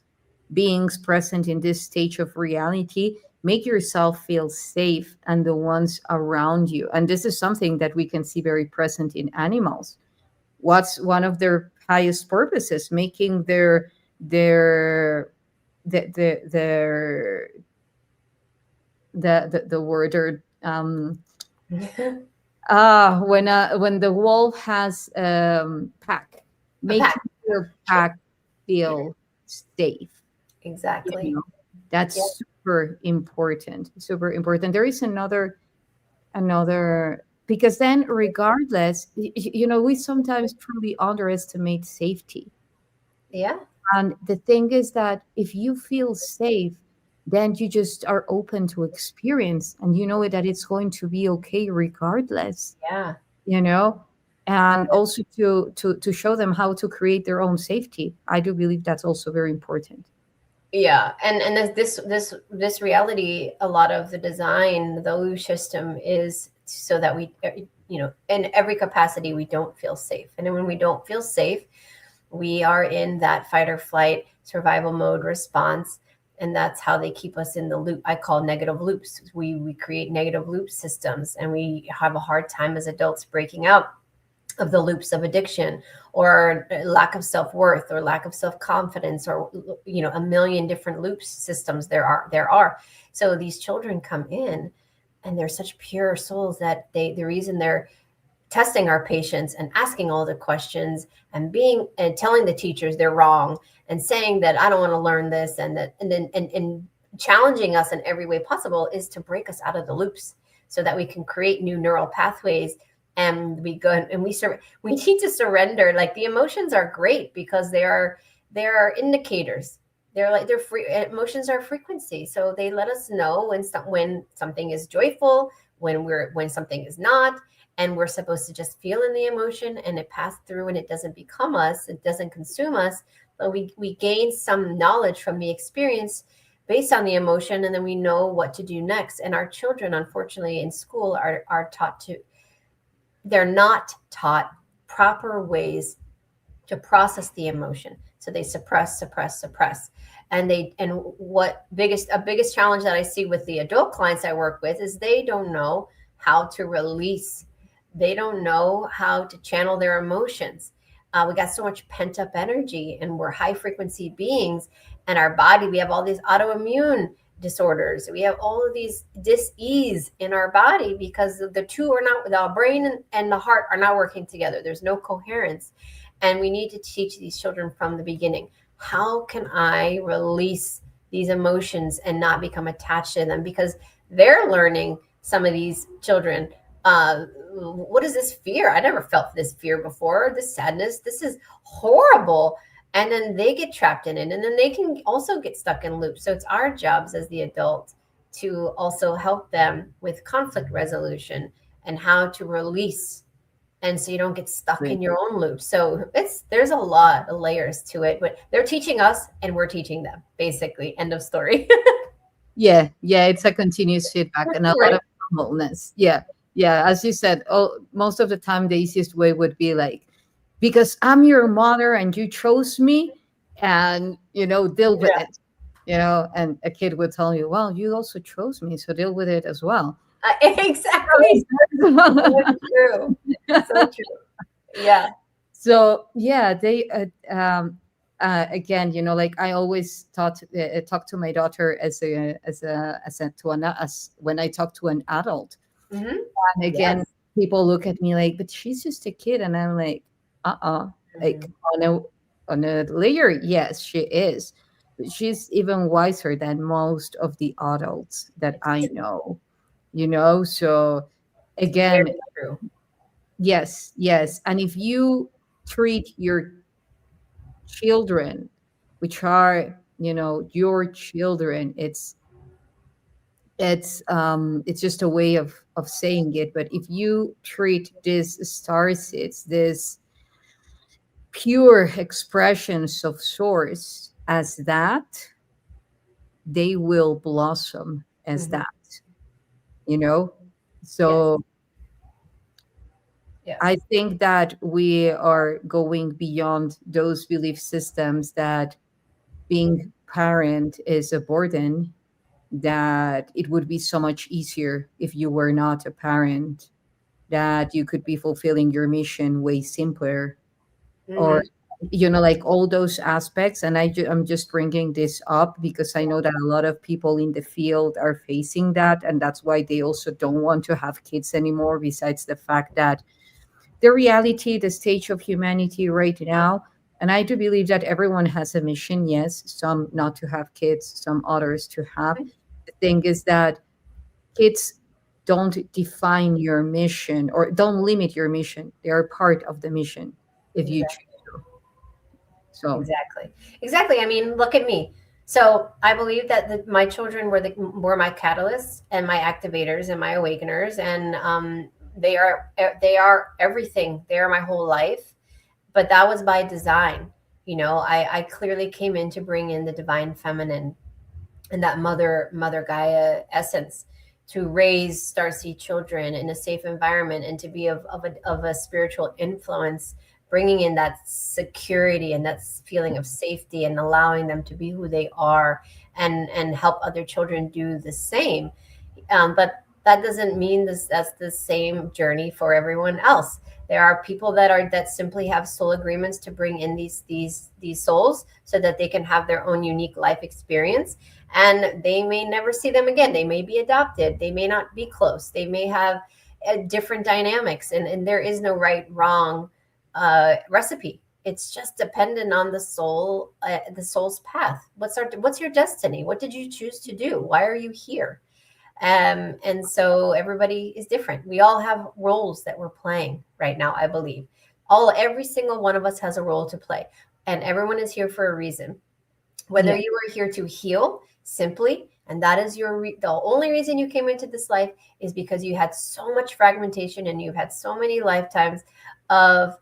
beings present in this stage of reality. Make yourself feel safe and the ones around you. And this is something that we can see very present in animals. What's one of their highest purposes? Making their their the word or when the wolf has pack, A pack. making your Sure. pack feel safe. You Exactly. know, that's super important. Super important. There is another because then, regardless, we sometimes truly underestimate safety. Yeah. And the thing is that if you feel safe, then you just are open to experience and you know that it's going to be okay regardless, Yeah. you know and also to show them how to create their own safety. I do believe that's also very important. Yeah, and this reality, a lot of the design, the OOSH system is so that we, in every capacity, we don't feel safe. And then when we don't feel safe, we are in that fight or flight survival mode response, and that's how they keep us in the loop. I call negative loops. We create negative loop systems, and we have a hard time as adults breaking out of the loops of addiction or lack of self-worth or lack of self-confidence or a million different loop systems there are. So these children come in and they're such pure souls that the reason they're testing our patients and asking all the questions and being and telling the teachers they're wrong and saying that I don't want to learn this and that and then and challenging us in every way possible is to break us out of the loops so that we can create new neural pathways. And we go and we need to surrender. Like, the emotions are great because they are indicators. They're free. Emotions are frequency, so they let us know when something is joyful, when something is not, and we're supposed to just feel in the emotion and it pass through and it doesn't become us, it doesn't consume us, but we gain some knowledge from the experience based on the emotion, and then we know what to do next. And our children, unfortunately, in school are taught to they're not taught proper ways to process the emotion, so they suppress. And what biggest challenge that I see with the adult clients I work with is they don't know how to release. They don't know how to channel their emotions. We got so much pent up energy, and we're high frequency beings, and our body, we have all these autoimmune disorders. We have all of these dis-ease in our body because the two are not, the brain and the heart are not working together. There's no coherence. And we need to teach these children from the beginning, how can I release these emotions and not become attached to them? Because they're learning, some of these children, what is this fear? I never felt this fear before, this sadness, this is horrible. And then they get trapped in it, and then they can also get stuck in loops. So it's our jobs as the adult to also help them with conflict resolution and how to release, and so you don't get stuck Great. in your own loop. So there's a lot of layers to it, but they're teaching us and we're teaching them, basically. End of story. Yeah, it's a continuous feedback and a lot Right. of humbleness. Yeah, as you said, most of the time the easiest way would be like, because I'm your mother and you chose me, and deal with Yeah. it. And a kid would tell you, well, you also chose me, so deal with it as well. Exactly. So true. So true. Yeah. So yeah, they again, like I always talk to my daughter as when I talk to an adult. Hmm. And again, Yes. people look at me like, but she's just a kid, and I'm like, like Hmm. on a layer, yes, she is, but she's even wiser than most of the adults that It's I true. know. So It's again, very true. yes, and if you treat your children, which are your children, it's just a way of saying it. But if you treat these star seeds, this pure expressions of source as that, they will blossom as Hmm. that, you know? Yes. So I Yes. think that we are going beyond those belief systems that being parent is a burden, that it would be so much easier if you were not a parent, that you could be fulfilling your mission way simpler, or Hmm. like all those aspects. And I'm just bringing this up because I know that a lot of people in the field are facing that, and that's why they also don't want to have kids anymore, besides the fact that the reality, the stage of humanity right now. And I do believe that everyone has a mission. Yes, some not to have kids, some others to have. The thing is that kids don't define your mission or don't limit your mission. They are part of the mission if you choose Exactly. to. So, Exactly. Exactly. I mean, look at me. So I believe that my children were my catalysts and my activators and my awakeners, and they are everything. They are my whole life. But that was by design. I clearly came in to bring in the divine feminine and that mother Gaia essence, to raise starseed children in a safe environment and to be of a spiritual influence, bringing in that security and that feeling of safety and allowing them to be who they are, and help other children do the same. But that doesn't mean that's the same journey for everyone else. There are people that simply have soul agreements to bring in these souls so that they can have their own unique life experience, and they may never see them again. They may be adopted. They may not be close. They may have different dynamics, and there is no right wrong recipe. It's just dependent on the soul's path. What's your destiny? What did you choose to do? Why are you here? And so everybody is different. We all have roles that we're playing right now, I believe. Every single one of us has a role to play, and everyone is here for a reason. Whether yeah. you are here to heal simply, and that is the only reason you came into this life, is because you had so much fragmentation and you've had so many lifetimes of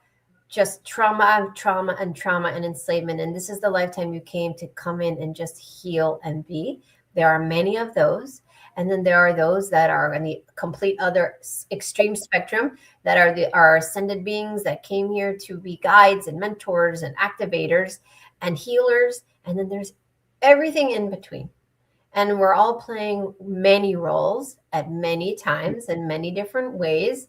just trauma and enslavement, and this is the lifetime you came to come in and just heal and be. There are many of those, and then there are those that are in the complete other extreme spectrum, that are our ascended beings that came here to be guides and mentors and activators and healers, and then there's everything in between. And we're all playing many roles at many times in many different ways.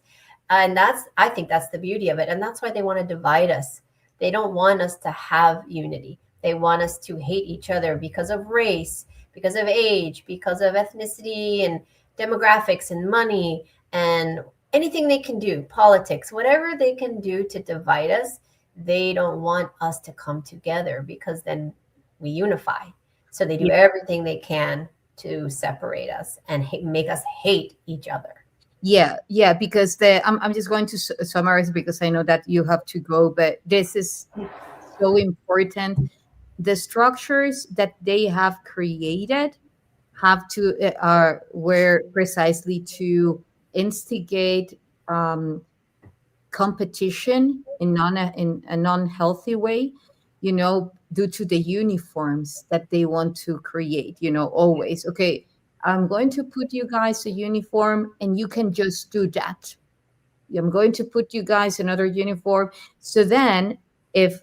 And I think that's the beauty of it. And that's why they want to divide us. They don't want us to have unity. They want us to hate each other because of race, because of age, because of ethnicity and demographics and money and anything they can do, politics, whatever they can do to divide us. They don't want us to come together, because then we unify. So they do everything they can to separate us and make us hate each other. Yeah, because I'm just going to summarize because I know that you have to go, but this is so important. The structures that they have created have to are were precisely to instigate competition in a non-healthy way, due to the uniforms that they want to create, always. Okay, I'm going to put you guys a uniform and you can just do that. I'm going to put you guys another uniform. So then, if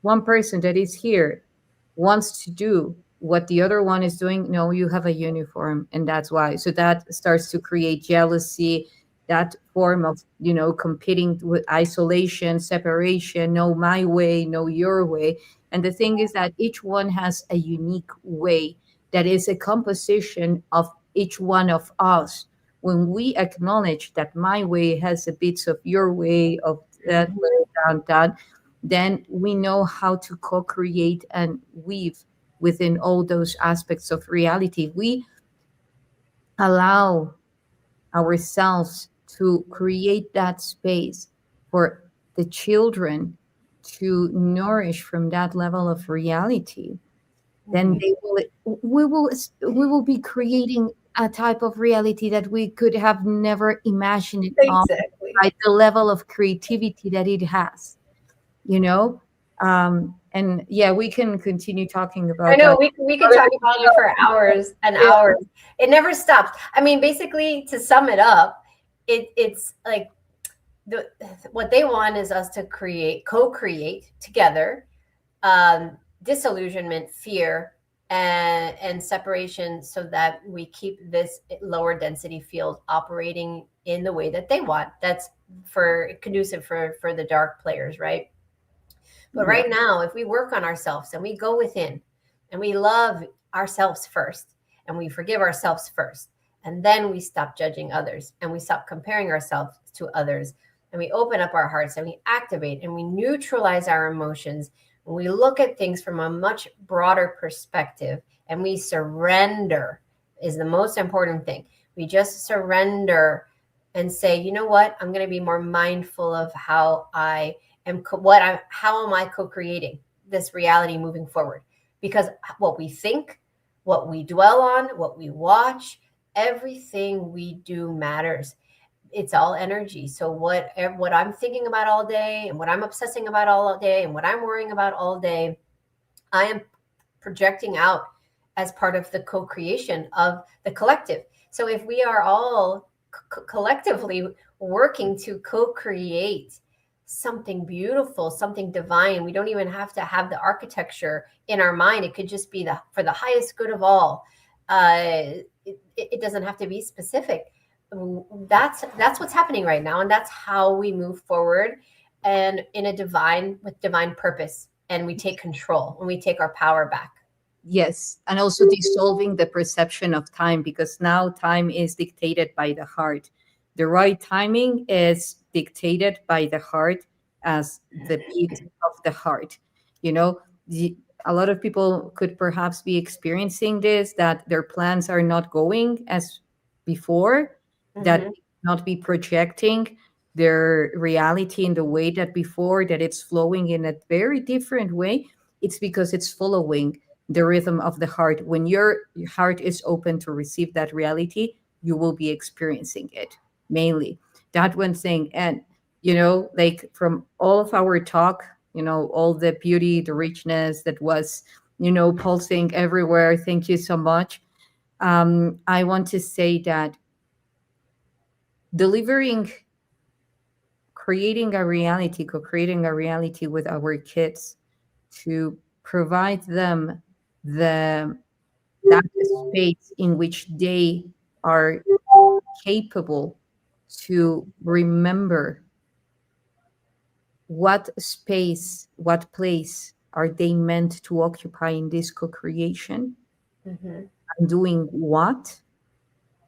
one person that is here wants to do what the other one is doing, no, you have a uniform, and that's why. So that starts to create jealousy, that form of, competing with isolation, separation, no, my way, no, your way. And the thing is that each one has a unique way that is a composition of each one of us. When we acknowledge that my way has a bits of your way, of that Mhm. way, down, then we know how to co-create and weave within all those aspects of reality. We allow ourselves to create that space for the children to nourish from that level of reality. Then Mhm. we will be creating a type of reality that we could have never imagined Exactly. by the level of creativity that it has, you know? And yeah, we can continue talking I about know that. we could talk about it for hours and Yeah. hours. It never stops. I mean, basically, to sum it up, it's like the what they want is us to co-create together, disillusionment, fear, and separation, so that we keep this lower density field operating in the way that they want. That's for conducive for the dark players, right? But Yeah. right now, if we work on ourselves and we go within and we love ourselves first and we forgive ourselves first, and then we stop judging others and we stop comparing ourselves to others, and we open up our hearts and we activate and we neutralize our emotions, and we look at things from a much broader perspective, and we surrender is the most important thing. We just surrender and say, you know what? I'm going to be more mindful of how I how am I co-creating this reality moving forward? Because what we think, what we dwell on, what we watch, everything we do matters. It's all energy. So what I'm thinking about all day, and what I'm obsessing about all day, and what I'm worrying about all day, I am projecting out as part of the co-creation of the collective. So if we are all collectively working to co-create something beautiful, something divine, we don't even have to have the architecture in our mind. It could just be the for the highest good of all. It doesn't have to be specific. That's what's happening right now, and that's how we move forward, and in a divine with divine purpose, and we take control and we take our power back. Yes, and also dissolving the perception of time, because now time is dictated by the heart. The right timing is dictated by the heart as the beat of the heart. You know, a lot of people could perhaps be experiencing this, that their plans are not going as before, that Mm-hmm. not be projecting their reality in the way that before, that it's flowing in a very different way. It's because it's following the rhythm of the heart. When your heart is open to receive that reality, you will be experiencing it mainly. That one thing. And, like from all of our talk, all the beauty, the richness that was, pulsing everywhere. Thank you so much. I want to say that delivering, creating a reality, co-creating a reality with our kids to provide them the that space in which they are capable to remember what space, what place are they meant to occupy in this co-creation, Mm-hmm. and doing what,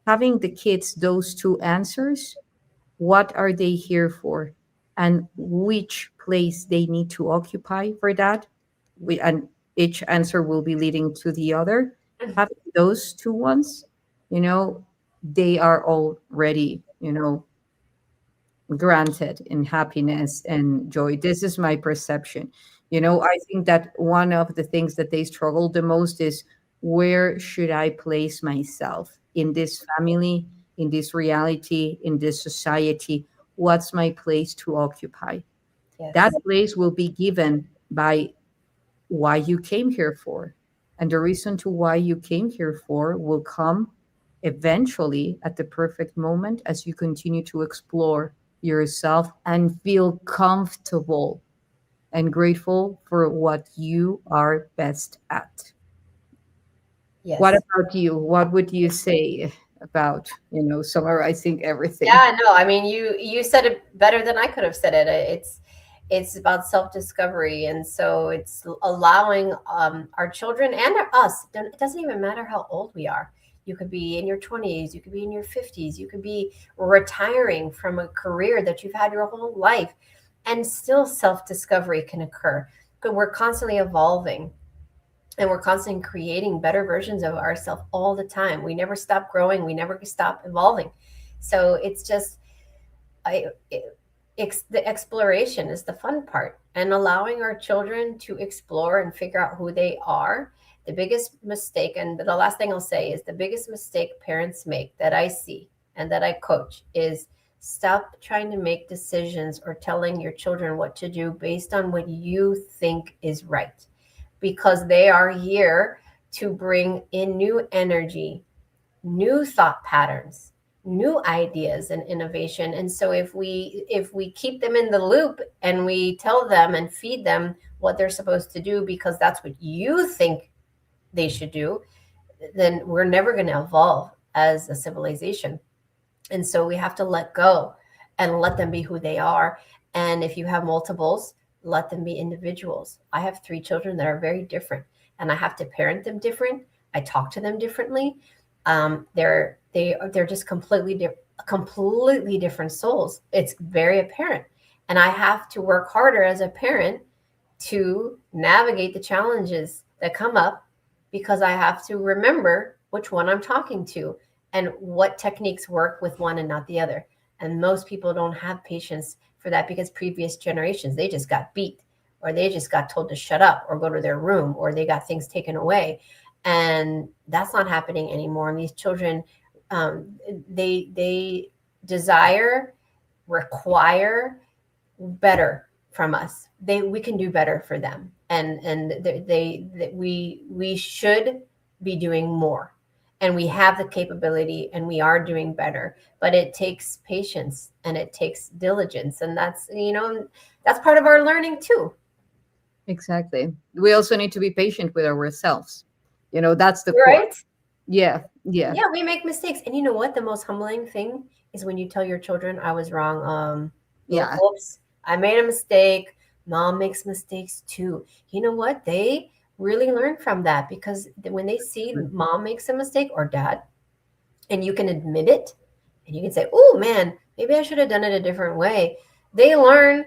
having the kids those two answers. What are they here for, and which place they need to occupy for that? And each answer will be leading to the other. Having those two ones, you know, they are already, granted in happiness and joy. This is my perception. I think that one of the things that they struggle the most is, where should I place myself in this family, in this reality, in this society? What's my place to occupy? That Yes. place will be given by why you came here for. And the reason to why you came here for will come eventually at the perfect moment, as you continue to explore yourself and feel comfortable and grateful for what you are best at. What Yes. about you? What would you say about, summarizing everything? Yeah, no, I mean you said it better than I could have said it. It's about self-discovery, and so it's allowing our children and us. It doesn't even matter how old we are. You could be in your 20s, you could be in your 50s, you could be retiring from a career that you've had your whole life, and still self-discovery can occur. But we're constantly evolving, and we're constantly creating better versions of ourselves all the time. We never stop growing, we never stop evolving. So it's just I, the exploration is the fun part, and allowing our children to explore and figure out who they are. the biggest mistake, and the last thing I'll say is the biggest mistake parents make that I see and that I coach is stop trying to make decisions or telling your children what to do based on what you think is right, because they are here to bring in new energy, new thought patterns, new ideas and innovation. And so if we keep them in the loop and we tell them and feed them what they're supposed to do because that's what you think they should do, then we're never going to evolve as a civilization. And so we have to let go and let them be who they are. And if you have multiples, let them be individuals. I have 3 children that are very different, and I have to parent them different. I talk to them differently. They're just completely different souls. It's very apparent, and I have to work harder as a parent to navigate the challenges that come up, because I have to remember which one I'm talking to and what techniques work with one and not the other. And most people don't have patience for that because previous generations, they just got beat, or they just got told to shut up or go to their room, or they got things taken away. And that's not happening anymore. And these children, they desire, require better from us. We can do better for them, and we should be doing more, and we have the capability, and we are doing better. But it takes patience and it takes diligence, and that's part of our learning too. Exactly. We also need to be patient with ourselves. That's the core. Right? Yeah, yeah, Yeah, we make mistakes. And you know what? The most humbling thing is when you tell your children, I was wrong. yeah. Oops, I made a mistake. Mom makes mistakes too. You know what? They really learn from that, because when they see mom makes a mistake or dad, and you can admit it, and you can say, oh man, maybe I should have done it a different way. They learn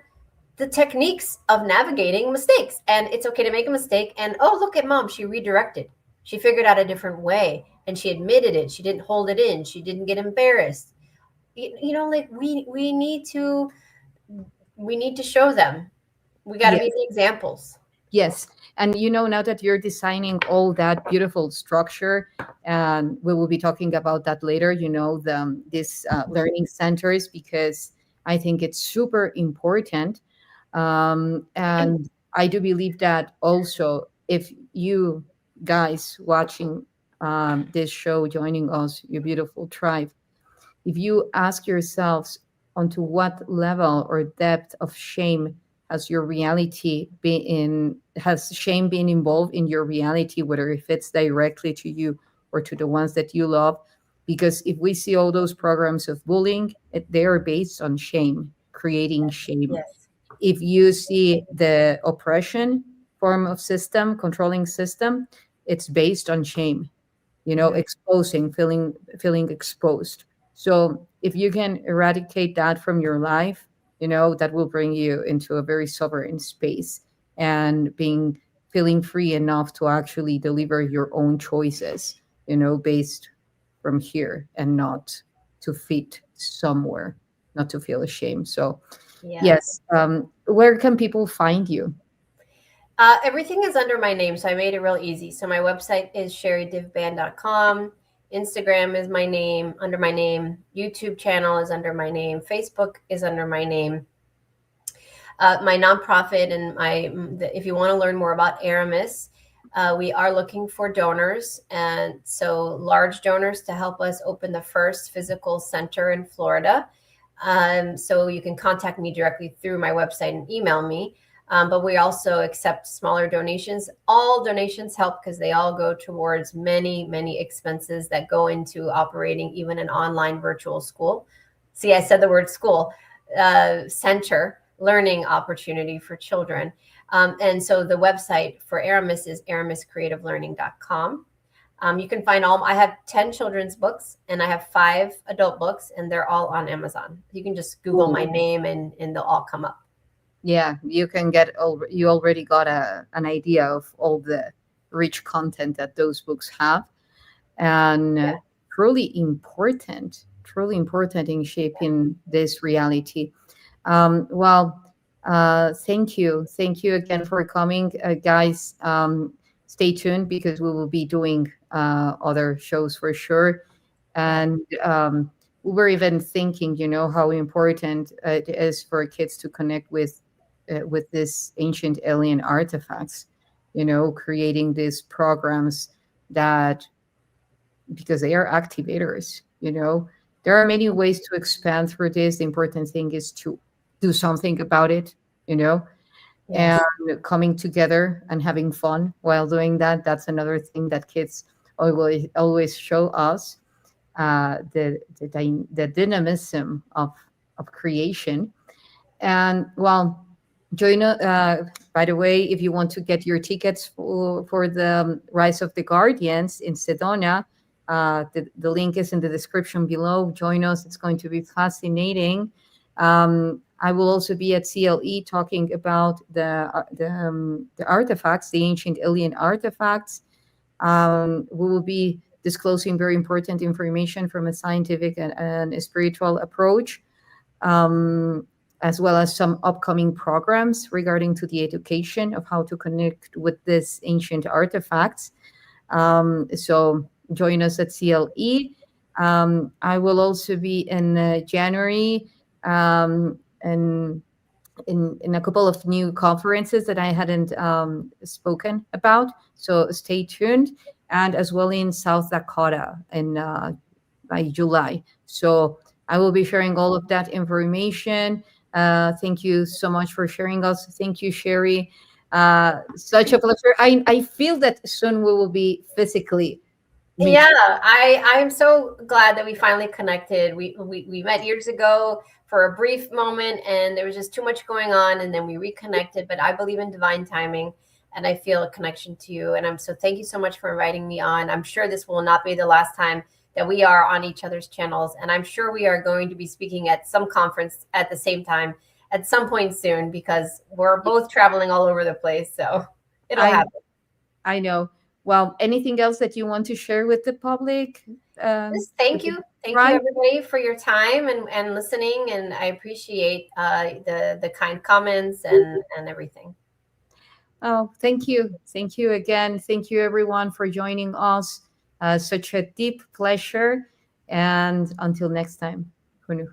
the techniques of navigating mistakes, and it's okay to make a mistake. And oh, look at mom, she redirected. She figured out a different way, and she admitted it. She didn't hold it in. She didn't get embarrassed. Like we need to show them. We got to Yes. be the examples. Yes. And now that you're designing all that beautiful structure, and we will be talking about that later, these learning centers, because I think it's super important. And I do believe that also, if you guys watching this show, joining us, your beautiful tribe, if you ask yourselves onto what level or depth of shame has shame been involved in your reality, whether if it's directly to you or to the ones that you love. Because if we see all those programs of bullying, they are based on shame, creating shame. Yes. If you see the oppression form of system, controlling system, it's based on shame, exposing, feeling exposed. So if you can eradicate that from your life, that will bring you into a very sovereign space, and feeling free enough to actually deliver your own choices, based from here, and not to fit somewhere, not to feel ashamed. So Yes. yes, where can people find you? Everything is under my name, so I made it real easy. So my website is sherridivband.com. Instagram is my name, under my name. YouTube channel is under my name. Facebook is under my name. My nonprofit, and if you want to learn more about Aramis, we are looking for donors, and so large donors to help us open the first physical center in Florida. So you can contact me directly through my website and email me. But we also accept smaller donations. All donations help, because they all go towards many, many expenses that go into operating even an online virtual school. See, I said the word school, center, learning opportunity for children. And so the website for Aramis is aramiscreativelearning.com. You can find I have 10 children's books, and I have 5 adult books, and they're all on Amazon. You can just Google my name, and they'll all come up. Yeah, you already got an idea of all the rich content that those books have, and Yeah. truly important in shaping this reality. Well, thank you again for coming, guys. stay tuned because we will be doing other shows for sure. Yeah. And we were even thinking, how important it is for kids to connect with this ancient alien artifacts, creating these programs that, because they are activators, there are many ways to expand through this. The important thing is to do something about it, you know, and Yes. coming together and having fun while doing that. That's another thing that kids always show us, the dynamism of creation. And well, join by the way, if you want to get your tickets for the Rise of the Guardians in Sedona, the link is in the description below. Join us. It's going to be fascinating. I will also be at CLE talking about the artifacts, the ancient alien artifacts. We will be disclosing very important information from a scientific and a spiritual approach, um, as well as some upcoming programs regarding to the education of how to connect with these ancient artifacts. So join us at CLE. I will also be in January, and in a couple of new conferences that I hadn't spoken about. So stay tuned, and as well in South Dakota in by July. So I will be sharing all of that information. Thank you so much for sharing us. Thank you, Sherri. Such a pleasure. I feel that soon we will be physically Yeah, meeting. I'm so glad that we finally connected. We met years ago for a brief moment, and there was just too much going on, and then we reconnected. But I believe in divine timing, and I feel a connection to you. And I'm so thank you so much for inviting me on. I'm sure this will not be the last time that we are on each other's channels, and I'm sure we are going to be speaking at some conference at the same time at some point soon because we're both traveling all over the place. So it'll I happen. I know. Well, anything else that you want to share with the public? Just With thank the you. Thank you, right? everybody, for your time and listening. And I appreciate the kind comments and everything. Oh, thank you. Thank you again. Thank you, everyone, for joining us. Such a deep pleasure. And until next time, HUNUH.